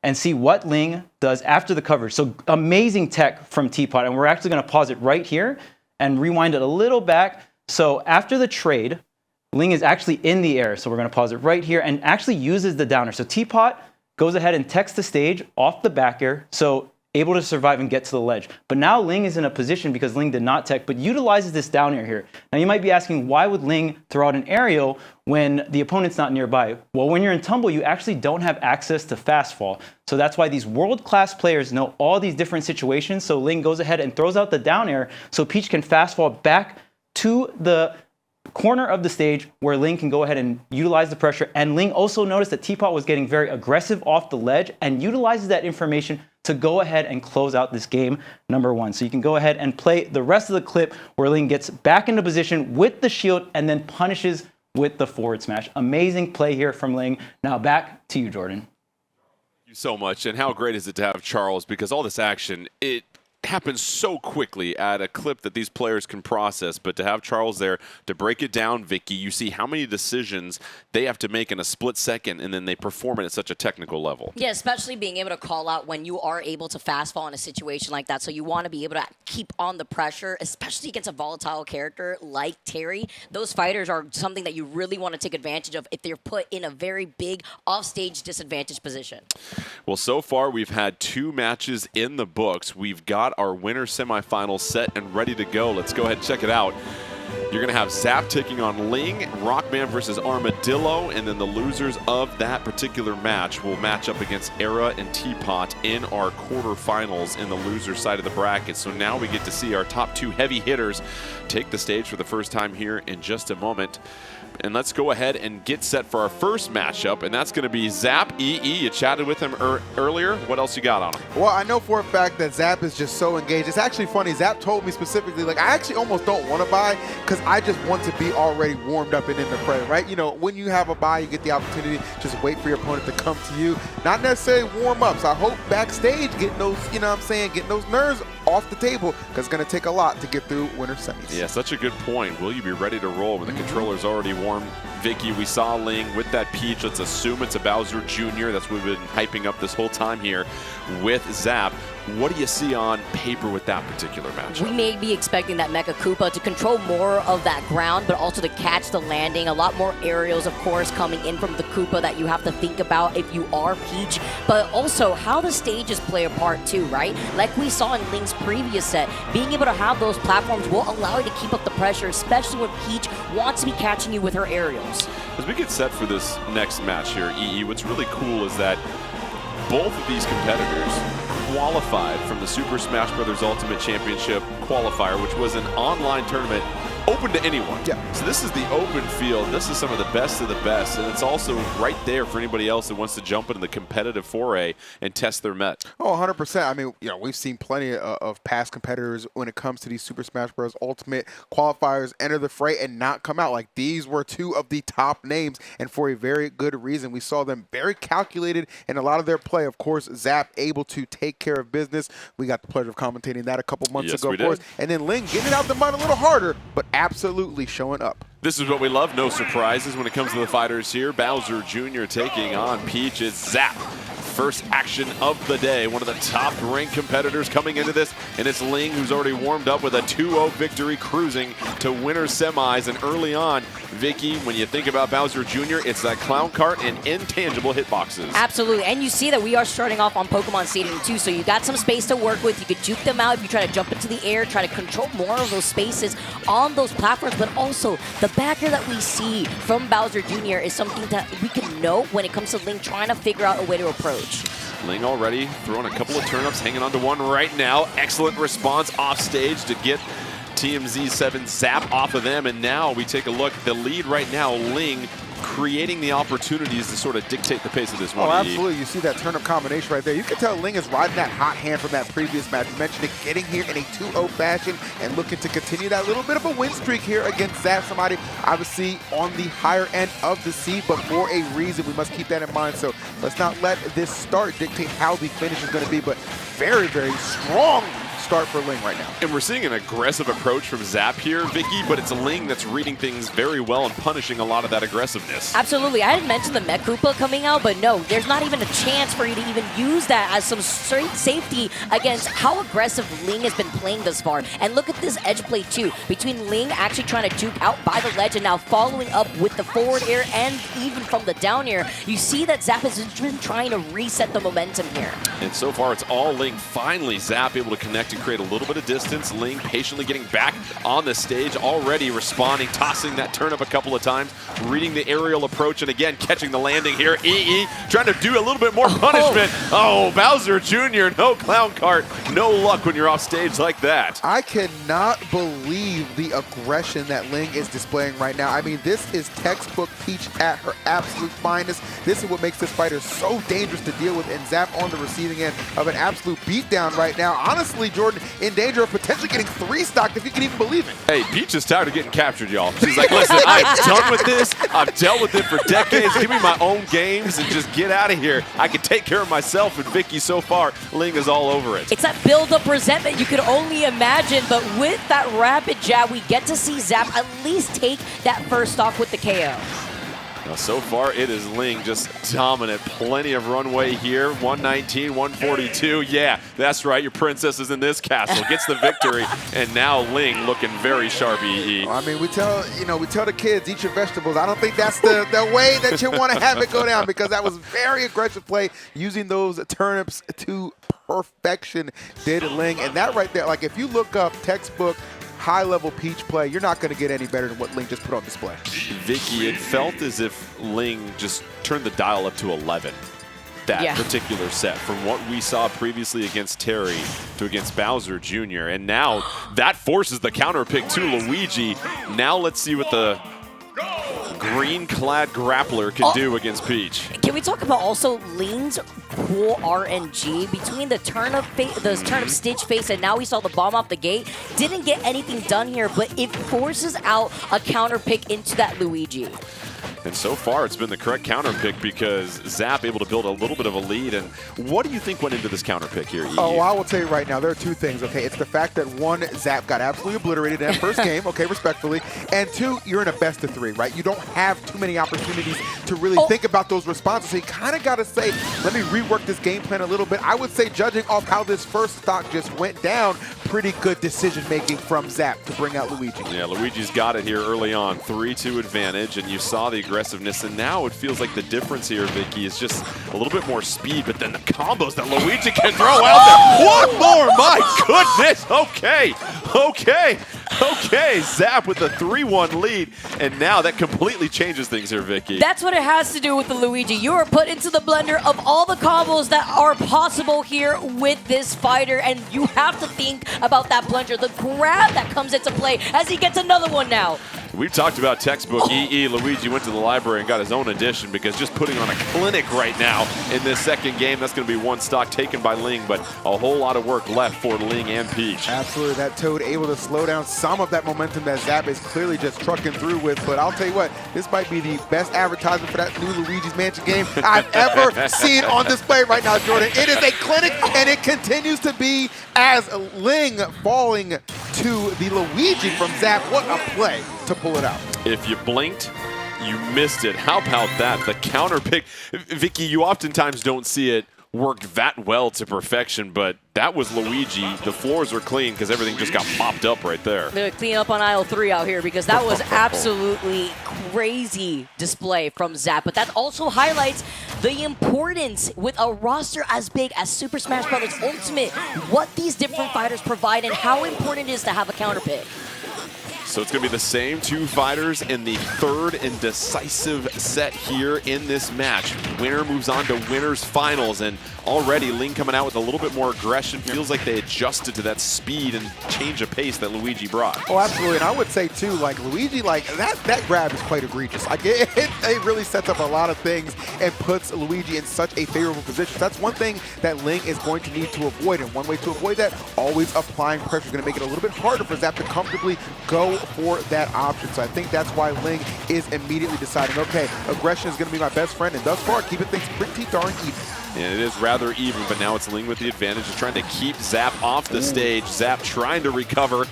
and see what Ling does after the coverage. So amazing tech from Teapot, and we're actually going to pause it right here and rewind it a little back. So after the trade, Ling is actually in the air, so we're going to pause it right here and actually uses the downer. So Teapot goes ahead and techs the stage off the back air, so able to survive and get to the ledge. But now Ling is in a position because Ling did not tech, but utilizes this down air here. Now you might be asking, why would Ling throw out an aerial when the opponent's not nearby? Well, when you're in tumble, you actually don't have access to fast fall. So that's why these world-class players know all these different situations. So Ling goes ahead and throws out the down air so Peach can fast fall back to the corner of the stage where Ling can go ahead and utilize the pressure. And Ling also noticed that Teapot was getting very aggressive off the ledge and utilizes that information to go ahead and close out this game number 1. So you can go ahead and play the rest of the clip where Ling gets back into position with the shield and then punishes with the forward smash. Amazing play here from Ling. Now back to you, Jordan. Thank you so much. And how great is it to have Charles, because all this action, it happens so quickly at a clip that these players can process, but to have Charles there to break it down, Vicky, you see how many decisions they have to make in a split second, and then they perform it at such a technical level. Yeah, especially being able to call out when you are able to fast fall in a situation like that. So you want to be able to keep on the pressure, especially against a volatile character like Terry. Those fighters are something that you really want to take advantage of if they're put in a very big offstage disadvantage position. Well, so far we've had 2 matches in the books. We've got our winner semifinals set and ready to go. Let's go ahead and check it out. You're going to have Zap taking on Ling, Rockman versus Armadillo, and then the losers of that particular match will match up against Era and Teapot in our quarterfinals in the loser side of the bracket. So now we get to see our top 2 heavy hitters take the stage for the first time here in just a moment. And let's go ahead and get set for our first matchup, and that's going to be Zap EE. You chatted with him earlier. What else you got on him? Well, I know for a fact that Zap is just so engaged. It's actually funny. Zap told me specifically, like, I actually almost don't want to buy because I just want to be already warmed up and in the fray, right? You know, when you have a bye, you get the opportunity just wait for your opponent to come to you. Not necessarily warm ups. I hope backstage getting those, you know what I'm saying, getting those nerves off the table, because it's going to take a lot to get through winter semis. Yeah, such a good point. Will you be ready to roll when the controller's already warm? Vicky, we saw Ling with that Peach. Let's assume it's a Bowser Jr. That's what we've been hyping up this whole time here with Zap. What do you see on paper with that particular matchup? We may be expecting that Mecha Koopa to control more of that ground, but also to catch the landing. A lot more aerials, of course, coming in from the Koopa that you have to think about if you are Peach, but also how the stages play a part too, right? Like we saw in Ling's previous set, being able to have those platforms will allow you to keep up the pressure, especially when Peach wants to be catching you with her aerials. As we get set for this next match here, EE, what's really cool is that both of these competitors qualified from the Super Smash Bros. Ultimate Championship qualifier, which was an online tournament open to anyone. Yeah. So this is the open field. This is some of the best, and it's also right there for anybody else that wants to jump into the competitive foray and test their met. Oh, 100%. I mean, you know, we've seen plenty of past competitors when it comes to these Super Smash Bros. Ultimate qualifiers enter the fray and not come out. Like, these were two of the top names, and for a very good reason. We saw them very calculated in a lot of their play. Of course, Zap able to take care of business. We got the pleasure of commentating that a couple months ago, of course. And then Ling getting it out the mud a little harder, but absolutely showing up. This is what we love. No surprises when it comes to the fighters here. Bowser Jr. taking on Peach. It's Zap. First action of the day. One of the top-ranked competitors coming into this, and it's Ling, who's already warmed up with a 2-0 victory, cruising to winner semis. And early on, Vicky, when you think about Bowser Jr., it's that clown cart and intangible hitboxes. Absolutely, and you see that we are starting off on Pokemon Stadium too, so you got some space to work with. You could juke them out if you try to jump into the air, try to control more of those spaces on those platforms, but also the backer that we see from Bowser Jr. is something that we can know when it comes to Ling trying to figure out a way to approach. Ling already throwing a couple of turnips, hanging on to one right now. Excellent response off stage to get TMZ7 Zap off of them, and now we take a look. The lead right now, Ling creating the opportunities to sort of dictate the pace of this one. Oh, absolutely. You see that turnip combination right there. You can tell Ling is riding that hot hand from that previous match. You mentioned it, getting here in a 2-0 fashion and looking to continue that little bit of a win streak here against Zap. Somebody obviously on the higher end of the seed, but for a reason. We must keep that in mind. So let's not let this start dictate how the finish is going to be, but very, very strong start for Ling right now. And we're seeing an aggressive approach from Zap here, Vicky, but it's Ling that's reading things very well and punishing a lot of that aggressiveness. Absolutely. I had mentioned the Mech Koopa coming out, but no, there's not even a chance for you to even use that as some straight safety against how aggressive Ling has been playing thus far. And look at this edge play too, between Ling actually trying to juke out by the ledge and now following up with the forward air and even from the down air. You see that Zap has been trying to reset the momentum here. And so far, it's all Ling. Finally, Zap able to connect and create a little bit of distance. Ling patiently getting back on the stage, already responding, tossing that turnip a couple of times, reading the aerial approach, and again, catching the landing here. EE trying to do a little bit more punishment. Oh, Bowser Jr., no clown cart. No luck when you're off stage like that. I cannot believe the aggression that Ling is displaying right now. I mean, this is textbook Peach at her absolute finest. This is what makes this fighter so dangerous to deal with, and Zap on the receiving end of an absolute beatdown right now. Honestly, Jordan, in danger of potentially getting 3-stocked, if you can even believe it. Hey, Peach is tired of getting captured, y'all. She's like, listen, I'm done with this. I've dealt with it for decades. Give me my own games and just get out of here. I can take care of myself. And Vicky, so far, Ling is all over it. It's that build-up resentment you could only imagine, but with that rapid jab, we get to see Zap at least take that first stock with the KO. Now, so far, it is Ling just dominant. Plenty of runway here. 119, 142. Yeah, that's right. Your princess is in this castle. Gets the victory. And now Ling looking very sharp, EE. I mean, we tell the kids, eat your vegetables. I don't think that's the way that you want to have it go down, because that was very aggressive play, using those turnips to perfection, did Ling. And that right there, like, if you look up textbook high-level Peach play, you're not going to get any better than what Ling just put on display. Vicky, it felt as if Ling just turned the dial up to 11. That particular set, from what we saw previously against Terry to against Bowser Jr. And now that forces the counter pick to Luigi. Now let's see what the green-clad grappler can do against Peach. Can we talk about also Ling's cool RNG between the turnip stitch face and now we saw the bomb off the gate? Didn't get anything done here, but it forces out a counter pick into that Luigi. And so far, it's been the correct counter pick because Zap able to build a little bit of a lead. And what do you think went into this counter pick here, EE? Oh, well, I will tell you right now, there are two things, okay? It's the fact that, one, Zap got absolutely obliterated in that first game, okay, respectfully. And two, you're in a best of 3, right? You don't have too many opportunities to really think about those responses. So you kind of got to say, let me rework this game plan a little bit. I would say, judging off how this first stock just went down, pretty good decision-making from Zap to bring out Luigi. Yeah, Luigi's got it here early on, 3-2 advantage, and you saw the aggressiveness, and now it feels like the difference here, Vicky, is just a little bit more speed, but then the combos that Luigi can throw out there. One more, my goodness. Okay, Zap with the 3-1 lead, and now that completely changes things here, Vicky. That's what it has to do with the Luigi. You are put into the blender of all the combos that are possible here with this fighter, and you have to think about that plunger, the grab that comes into play as he gets another one now. We've talked about textbook EE. Luigi went to the library and got his own edition because just putting on a clinic right now in this second game, that's going to be one stock taken by Ling, but a whole lot of work left for Ling and Peach. Absolutely, that Toad able to slow down some of that momentum that Zap is clearly just trucking through with, but I'll tell you what, this might be the best advertisement for that new Luigi's Mansion game I've ever seen on display right now, Jordan. It is a clinic, and it continues to be as Ling falling to the Luigi from Zap. What a play to pull it out. If you blinked, you missed it. How about that? The counter pick. Vicky, you oftentimes don't see it work that well to perfection, but that was Luigi. The floors were clean because everything just got mopped up right there. They're clean up on aisle 3 out here because that was absolutely crazy display from Zap. But that also highlights the importance with a roster as big as Super Smash Bros. Ultimate, what these different fighters provide and how important it is to have a counter pick. So it's going to be the same two fighters in the third and decisive set here in this match. Winner moves on to winners finals, and already Ling coming out with a little bit more aggression. Feels like they adjusted to that speed and change of pace that Luigi brought. Oh, absolutely, and I would say too, like Luigi, like that grab is quite egregious. Like it really sets up a lot of things and puts Luigi in such a favorable position. So that's one thing that Ling is going to need to avoid, and one way to avoid that, always applying pressure is going to make it a little bit harder for Zap to comfortably go for that option. So I think that's why Ling is immediately deciding, okay, aggression is going to be my best friend, and thus far keeping things pretty darn even. And it is rather even, but now it's Ling with the advantage of trying to keep Zap off the stage. Zap trying to recover,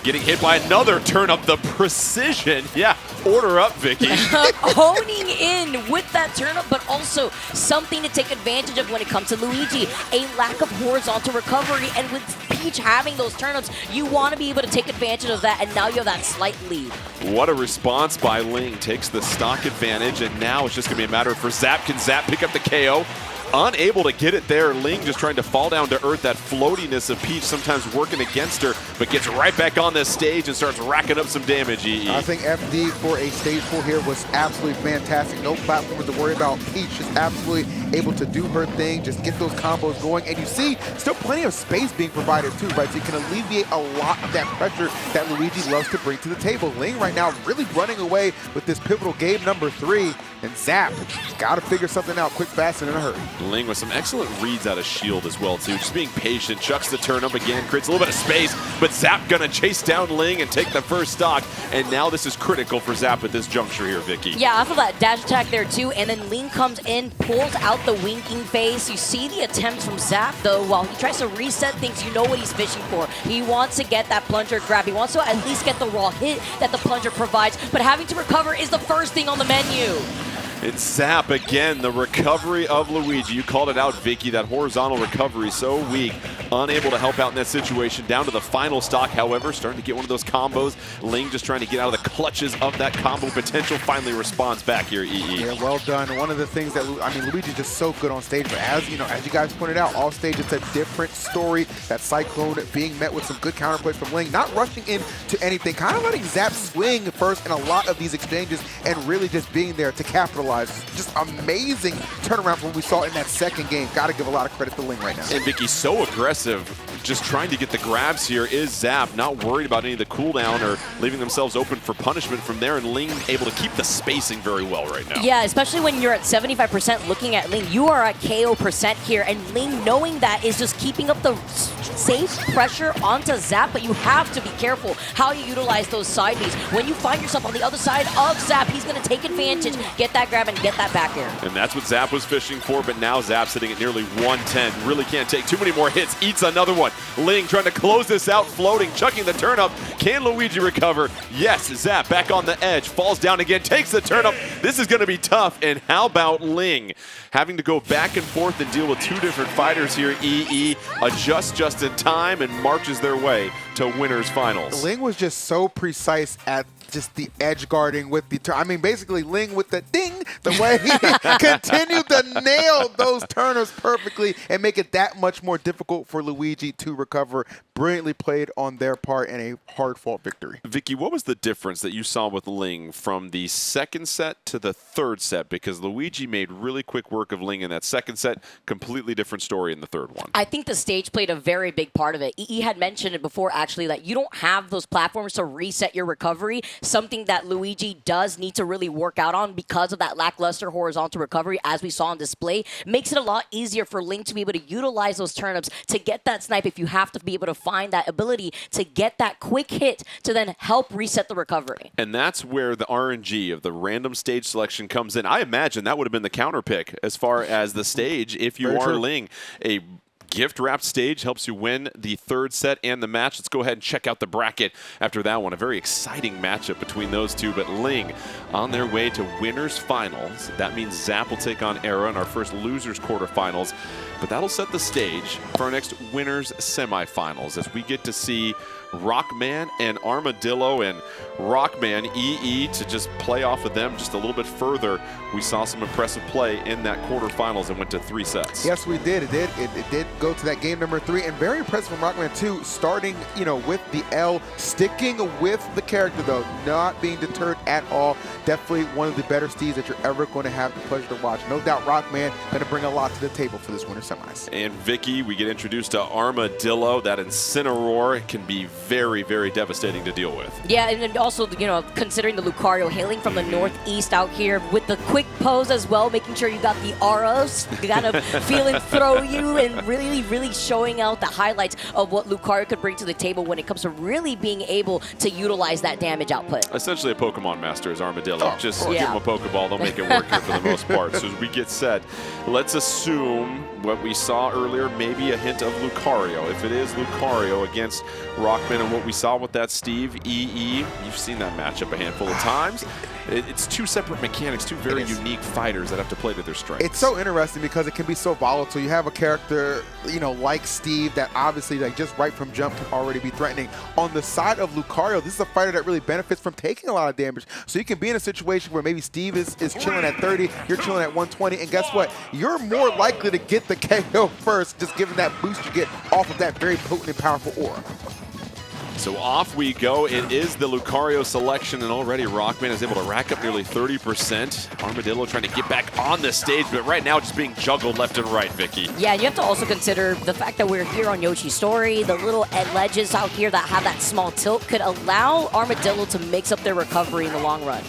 getting hit by another turn up. The precision, yeah, order up, Vicky. Honing in with that turnip, but also something to take advantage of when it comes to Luigi. A lack of horizontal recovery, and with Peach having those turnips, you want to be able to take advantage of that, and now you have that slight lead. What a response by Ling. Takes the stock advantage, and now it's just going to be a matter for Zap. Can Zap pick up the KO? Unable to get it there. Ling just trying to fall down to earth. That floatiness of Peach sometimes working against her, but gets right back on this stage and starts racking up some damage, EE. I think FD for a stage pull here was absolutely fantastic. No platformers to worry about. Peach just absolutely able to do her thing, just get those combos going. And you see still plenty of space being provided too, right? So you can alleviate a lot of that pressure that Luigi loves to bring to the table. Ling right now really running away with this pivotal game number 3. And Zap got to figure something out quick, fast, and in a hurry. Ling with some excellent reads out of shield as well too. Just being patient, chucks the turn up again, creates a little bit of space, but Zap gonna chase down Ling and take the first stock. And now this is critical for Zap at this juncture here, Vicky. Yeah, off of that dash attack there too, and then Ling comes in, pulls out the winking face. You see the attempts from Zap though, while he tries to reset things, you know what he's fishing for. He wants to get that plunger grab. He wants to at least get the raw hit that the plunger provides, but having to recover is the first thing on the menu. It's Zap again, the recovery of Luigi. You called it out, Vicky, that horizontal recovery so weak. Unable to help out in that situation. Down to the final stock, however, starting to get one of those combos. Ling just trying to get out of the clutches of that combo potential. Finally responds back here, EE. Yeah, well done. One of the things that, Luigi's just so good on stage, but as you guys pointed out, off stage it's a different story. That Cyclone being met with some good counterplays from Ling, not rushing into anything, kind of letting Zap swing first in a lot of these exchanges and really just being there to capitalize. Just amazing turnaround from what we saw in that second game. Got to give a lot of credit to Ling right now. And Vicky, so aggressive aggressive, just trying to get the grabs here is Zap, not worried about any of the cooldown or leaving themselves open for punishment from there, and Ling able to keep the spacing very well right now. Yeah, especially when you're at 75% looking at Ling. You are at KO percent here, and Ling knowing that is just keeping up the safe pressure onto Zap, but you have to be careful how you utilize those side Bs. When you find yourself on the other side of Zap, he's going to take advantage, get that grab, and get that back air. And that's what Zap was fishing for, but now Zap sitting at nearly 110. Really can't take too many more hits. Eats another one. Ling trying to close this out, floating, chucking the turnip. Can Luigi recover? Yes, Zap back on the edge, falls down again, takes the turnip. This is going to be tough, and how about Ling? Having to go back and forth and deal with two different fighters here. EE adjusts just in time and marches their way to winners finals. Ling was just so precise at just the edge guarding with the I mean, basically Ling with the ding, the way he continued to nail those turners perfectly and make it that much more difficult for Luigi to recover. Brilliantly played on their part in a hard-fought victory. Vicky, what was the difference that you saw with Ling from the second set to the third set? Because Luigi made really quick work of Ling in that second set, completely different story in the third one. I think the stage played a very big part of it. EE had mentioned it before, actually, that you don't have those platforms to reset your recovery, something that Luigi does need to really work out on because of that lackluster horizontal recovery, as we saw on display. Makes it a lot easier for Ling to be able to utilize those turnips to get that snipe if you have to be able to find that ability to get that quick hit to then help reset the recovery. And that's where the RNG of the random stage selection comes in. I imagine that would have been the counter pick as far as the stage if you are Ling. A gift-wrapped stage helps you win the third set and the match. Let's go ahead and check out the bracket after that one. A very exciting matchup between those two, but Ling on their way to winners finals. That means Zap will take on Era in our first losers quarterfinals, but that'll set the stage for our next winners semifinals as we get to see Rockman and Armadillo, and Rockman EE to just play off of them just a little bit further. We saw some impressive play in that quarterfinals and went to 3 sets. Yes, we did. It did go to that game number 3, and very impressive from Rockman too, starting, with the L, sticking with the character though, not being deterred at all. Definitely one of the better steeds that you're ever going to have the pleasure to watch. No doubt Rockman going to bring a lot to the table for this winter semis. And Vicky, we get introduced to Armadillo. That Incineroar can be very, very devastating to deal with. Yeah, and also, considering the Lucario hailing from the northeast out here with the quick pose as well, making sure you got the auras, kind of feeling throw you and really, really showing out the highlights of what Lucario could bring to the table when it comes to really being able to utilize that damage output. Essentially a Pokemon master is Armadillo. Just give yeah. him a Pokeball, they'll make it work here for the most part. So as we get set, let's assume what we saw earlier, maybe a hint of Lucario. If it is Lucario against Rockman and what we saw with that Steve, EE, you've seen that matchup a handful of times. It's two separate mechanics, two very unique fighters that have to play to their strengths. It's so interesting because it can be so volatile. You have a character, like Steve that obviously just right from jump can already be threatening. On the side of Lucario, this is a fighter that really benefits from taking a lot of damage. So you can be in a situation where maybe Steve is chilling at 30, you're chilling at 120, and guess what? You're more likely to get the KO first, just given that boost you get off of that very potent and powerful aura. So off we go. It is the Lucario selection, and already Rockman is able to rack up nearly 30%. Armadillo trying to get back on the stage, but right now just being juggled left and right, Vicky. Yeah, and you have to also consider the fact that we're here on Yoshi's Story. The little ledges out here that have that small tilt could allow Armadillo to mix up their recovery in the long run.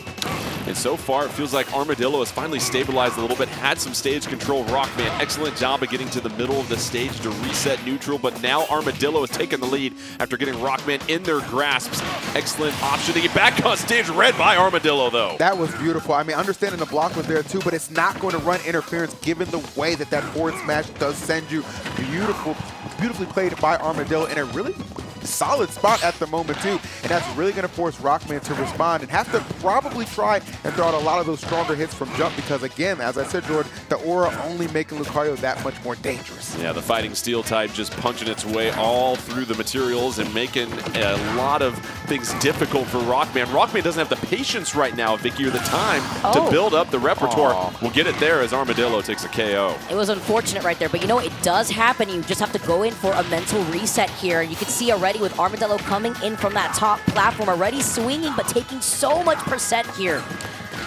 And so far, it feels like Armadillo has finally stabilized a little bit, had some stage control. Rockman, excellent job of getting to the middle of the stage to reset neutral, but now Armadillo has taken the lead after getting Rockman in their grasps. Excellent option to get back on stage, read by Armadillo, though. That was beautiful. I mean, understanding the block was there, too, but it's not going to run interference given the way that forward smash does send you. Beautifully played by Armadillo in a really solid spot at the moment too, and that's really going to force Rockman to respond and have to probably try and throw out a lot of those stronger hits from jump because, again, as I said, Jordan, the aura only making Lucario that much more dangerous. Yeah, the Fighting Steel type just punching its way all through the materials and making a lot of things difficult for Rockman. Rockman doesn't have the patience right now, Vicky, or the time to build up the repertoire. We'll get it there as Armadillo takes a KO. It was unfortunate right there, but it does happen. You just have to go in for a mental reset here. You can see already with Armadillo coming in from that top platform, already swinging, but taking so much percent here.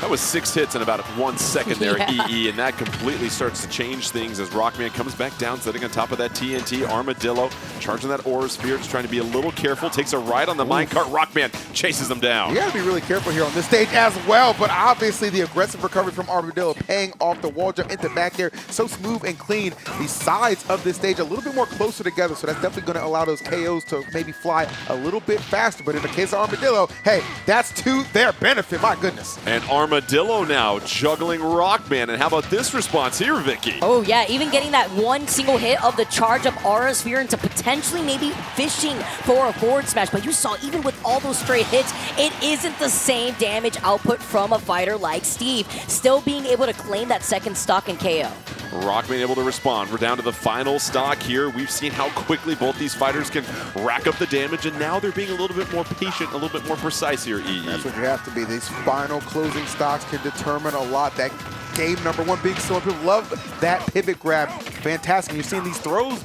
That was 6 hits in about 1 second there, Yeah. EE, and that completely starts to change things as Rockman comes back down, sitting on top of that TNT. Armadillo charging that Aura Sphere, just trying to be a little careful, takes a ride on the minecart. Rockman chases him down. You got to be really careful here on this stage as well, but obviously the aggressive recovery from Armadillo paying off the wall jump into back air. So smooth and clean. The sides of this stage a little bit more closer together, so that's definitely going to allow those KOs to maybe fly a little bit faster. But in the case of Armadillo, hey, that's to their benefit. My goodness. And Armadillo now juggling Rockman. And how about this response here, Vicky? Oh yeah, even getting that one single hit of the charge up Aura Sphere into potentially maybe fishing for a forward smash. But you saw, even with all those straight hits, it isn't the same damage output from a fighter like Steve. Still being able to claim that second stock and KO. Rockman able to respond. We're down to the final stock here. We've seen how quickly both these fighters can rack up the damage, and now they're being a little bit more patient, a little bit more precise here, EE. That's what you have to be. These final closing stocks can determine a lot. That game number one being so people love that pivot grab. Fantastic. You're seeing these throws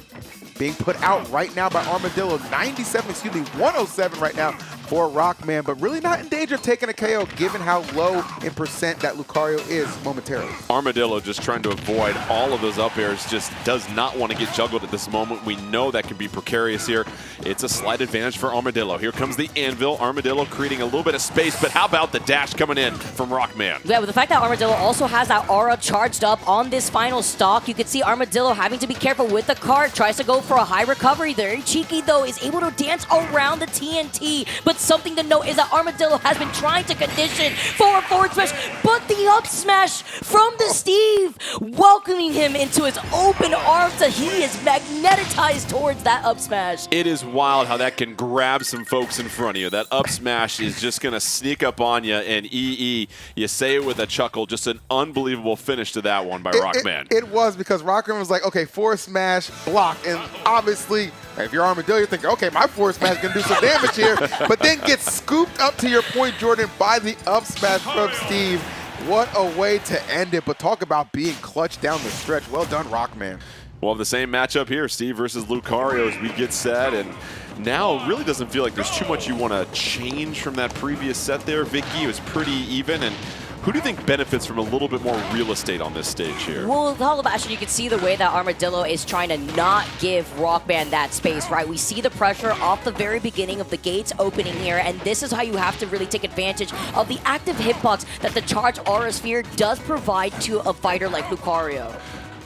being put out right now by Armadillo. 107 right now for Rockman, but really not in danger of taking a KO given how low in percent that Lucario is momentarily. Armadillo just trying to avoid all of those up airs, just does not want to get juggled at this moment. We know that can be precarious here. It's a slight advantage for Armadillo. Here comes the anvil. Armadillo creating a little bit of space, but how about the dash coming in from Rockman? Yeah, with the fact that Armadillo also has that aura charged up on this final stock, you can see Armadillo having to be careful with the card. Tries to go for a high recovery. Very cheeky though, is able to dance around the TNT. But something to note is that Armadillo has been trying to condition for a forward smash, but the up smash from the Steve, welcoming him into his open arms, that he is magnetized towards that up smash. It is wild how that can grab some folks in front of you. That up smash is just going to sneak up on you, and EE, you say it with a chuckle, just an unbelievable finish to that one by Rockman. It was, because Rockman was like, okay, forward smash, block, and obviously, if you're Armadillo, you're thinking, okay, my forward smash is going to do some damage here, but then gets scooped up, to your point, Jordan, by the up smash from Steve. What a way to end it, but talk about being clutch down the stretch. Well done, Rockman. We'll have the same matchup here, Steve versus Lucario, as we get set, and now it really doesn't feel like there's too much you want to change from that previous set there. Vicky, it was pretty even, and who do you think benefits from a little bit more real estate on this stage here? Well, the Hollow Bastion, you can see the way that Armadillo is trying to not give Rockman that space, right? We see the pressure off the very beginning of the gates opening here, and this is how you have to really take advantage of the active hitbox that the Charge Aura Sphere does provide to a fighter like Lucario.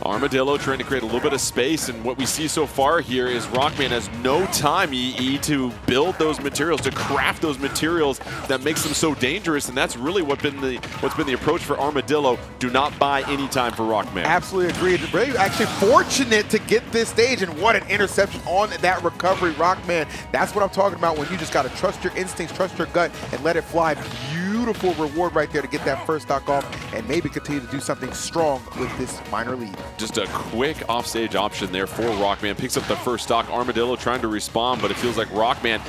Armadillo trying to create a little bit of space, and what we see so far here is Rockman has no time, EE, to build those materials, to craft those materials that makes them so dangerous, and that's really what's been the approach for Armadillo. Do not buy any time for Rockman. Absolutely agreed. Really actually fortunate to get this stage, and what an interception on that recovery, Rockman. That's what I'm talking about, when you just got to trust your instincts, trust your gut, and let it fly. Beautiful reward right there to get that first stock off and maybe continue to do something strong with this minor lead. Just a quick offstage option there for Rockman. Picks up the first stock. Armadillo trying to respond, but it feels like Rockman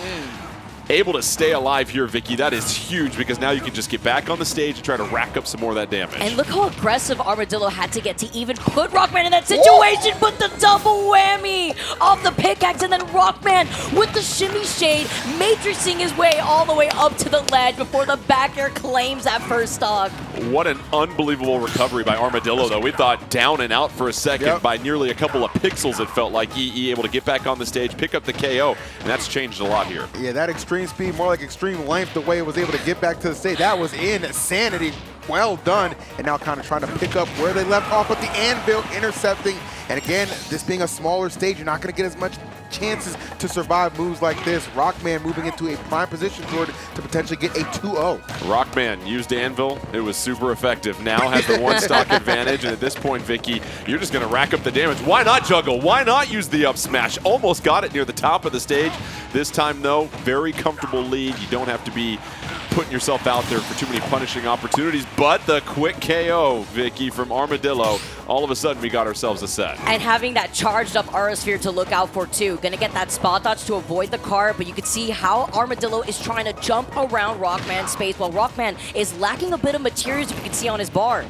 able to stay alive here, Vicky. That is huge, because now you can just get back on the stage and try to rack up some more of that damage. And look how aggressive Armadillo had to get to even put Rockman in that situation. Whoa! But the double whammy off the pickaxe, and then Rockman with the shimmy shade, matrixing his way all the way up to the ledge before the back air claims that first stock. What an unbelievable recovery by Armadillo, though. We thought down and out for a second by nearly a couple of pixels, it felt like. EE able to get back on the stage, pick up the KO, and that's changed a lot here. Yeah, that extreme speed, more like extreme length, the way it was able to get back to the stage, that was insanity. Well done. And now kind of trying to pick up where they left off with the anvil, intercepting. And again, this being a smaller stage, you're not going to get as much chances to survive moves like this. Rockman moving into a prime position, Jordan, to potentially get a 2-0. Rockman used anvil. It was super effective. Now has the one stock advantage, and at this point, Vicky, you're just going to rack up the damage. Why not juggle? Why not use the up smash? Almost got it near the top of the stage. This time, though, very comfortable lead. You don't have to be putting yourself out there for too many punishing opportunities, but the quick KO, Vicky, from Armadillo, all of a sudden we got ourselves a set. And having that charged up Aura Sphere to look out for too. Gonna get that spot dodge to avoid the card, but you can see how Armadillo is trying to jump around Rockman's space while Rockman is lacking a bit of materials, you can see on his bar.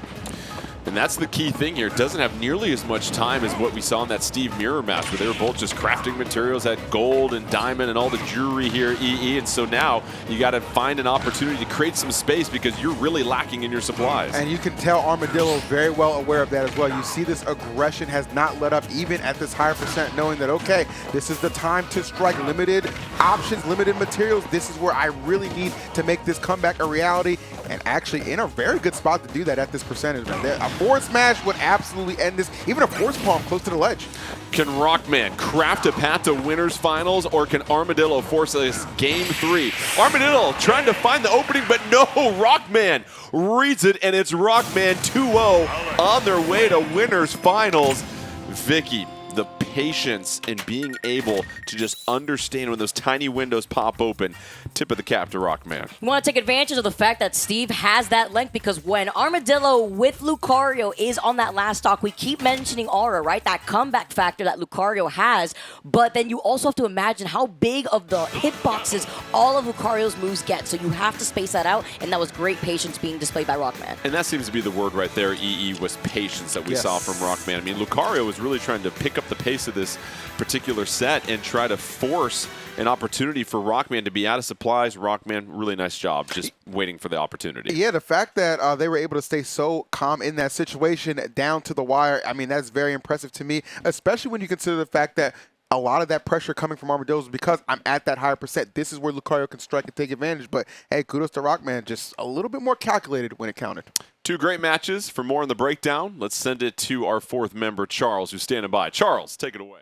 And that's the key thing here. It doesn't have nearly as much time as what we saw in that Steve Mirror match, where they were both just crafting materials, had gold and diamond and all the jewelry here, EE. And so now you got to find an opportunity to create some space because you're really lacking in your supplies. And you can tell Armadillo very well aware of that as well. You see this aggression has not let up even at this higher percent, knowing that, okay, this is the time to strike. Limited options, limited materials. This is where I really need to make this comeback a reality, and actually in a very good spot to do that at this percentage, man. A forward smash would absolutely end this, even a force palm close to the ledge. Can Rockman craft a path to winners finals, or can Armadillo force this game 3? Armadillo trying to find the opening, but no, Rockman reads it, and it's Rockman 2-0 on their way to winners finals. Vicky, the patience in being able to just understand when those tiny windows pop open. Tip of the cap to Rockman. You want to take advantage of the fact that Steve has that length, because when Armadillo with Lucario is on that last stock, we keep mentioning Aura, right? That comeback factor that Lucario has, but then you also have to imagine how big of the hitboxes all of Lucario's moves get, so you have to space that out, and that was great patience being displayed by Rockman. And that seems to be the word right there, EE, was patience that we saw from Rockman. I mean, Lucario was really trying to pick up the pace of this particular set and try to force an opportunity for Rockman to be out of supplies. Rockman, really nice job just waiting for the opportunity. Yeah, the fact that they were able to stay so calm in that situation down to the wire, I mean, that's very impressive to me, especially when you consider the fact that a lot of that pressure coming from Armadillo is because I'm at that higher percent. This is where Lucario can strike and take advantage. But, hey, kudos to Rockman. Just a little bit more calculated when it counted. Two great matches. For more on the breakdown, let's send it to our fourth member, Charles, who's standing by. Charles, take it away.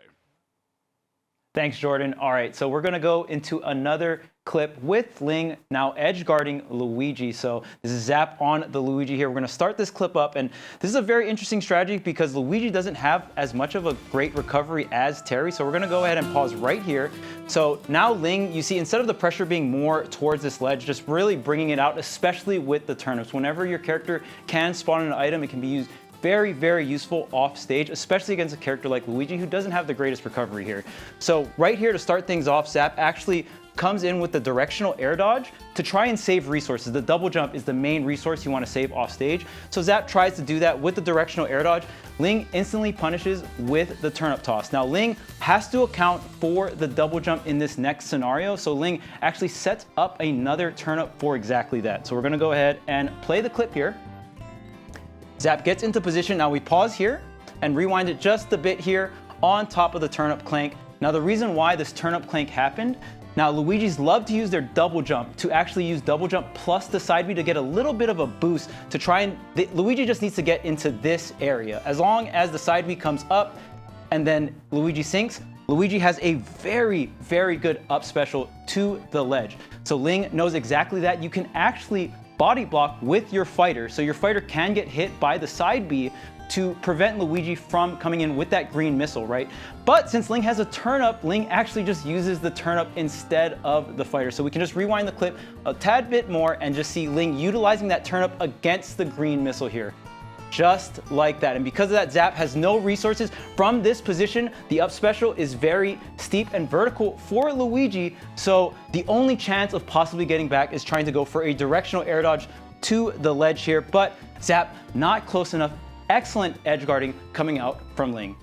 Thanks, Jordan. All right, so we're going to go into another clip with Ling now edge guarding Luigi. So this is Zap on the Luigi here. We're going to start this clip up, and this is a very interesting strategy because Luigi doesn't have as much of a great recovery as Terry. So we're going to go ahead and pause right here. So now Ling, you see, instead of the pressure being more towards this ledge, just really bringing it out, especially with the turnips. Whenever your character can spawn an item, it can be used very, very useful off stage, especially against a character like Luigi who doesn't have the greatest recovery here. So right here to start things off, Zap actually comes in with the directional air dodge to try and save resources. The double jump is the main resource you want to save off stage. So Zap tries to do that with the directional air dodge. Ling instantly punishes with the turnip toss. Now Ling has to account for the double jump in this next scenario. So Ling actually sets up another turnip for exactly that. So we're gonna go ahead and play the clip here. Zap gets into position. Now we pause here and rewind it just a bit here on top of the turnip clank. Now the reason why this turnip clank happened, now Luigi's love to use their double jump, to actually use double jump plus the side B to get a little bit of a boost to try and, Luigi just needs to get into this area. As long as the side B comes up and then Luigi sinks, Luigi has a very, very good up special to the ledge. So Ling knows exactly that. You can actually body block with your fighter, so your fighter can get hit by the side B to prevent Luigi from coming in with that green missile, right? But since Ling has a turnip, Ling actually just uses the turnip instead of the fighter. So we can just rewind the clip a tad bit more and just see Ling utilizing that turnip against the green missile here. Just like that. And because of that, Zap has no resources. From this position, the up special is very steep and vertical for Luigi. So the only chance of possibly getting back is trying to go for a directional air dodge to the ledge here. But Zap not close enough. Excellent edge guarding coming out from Ling.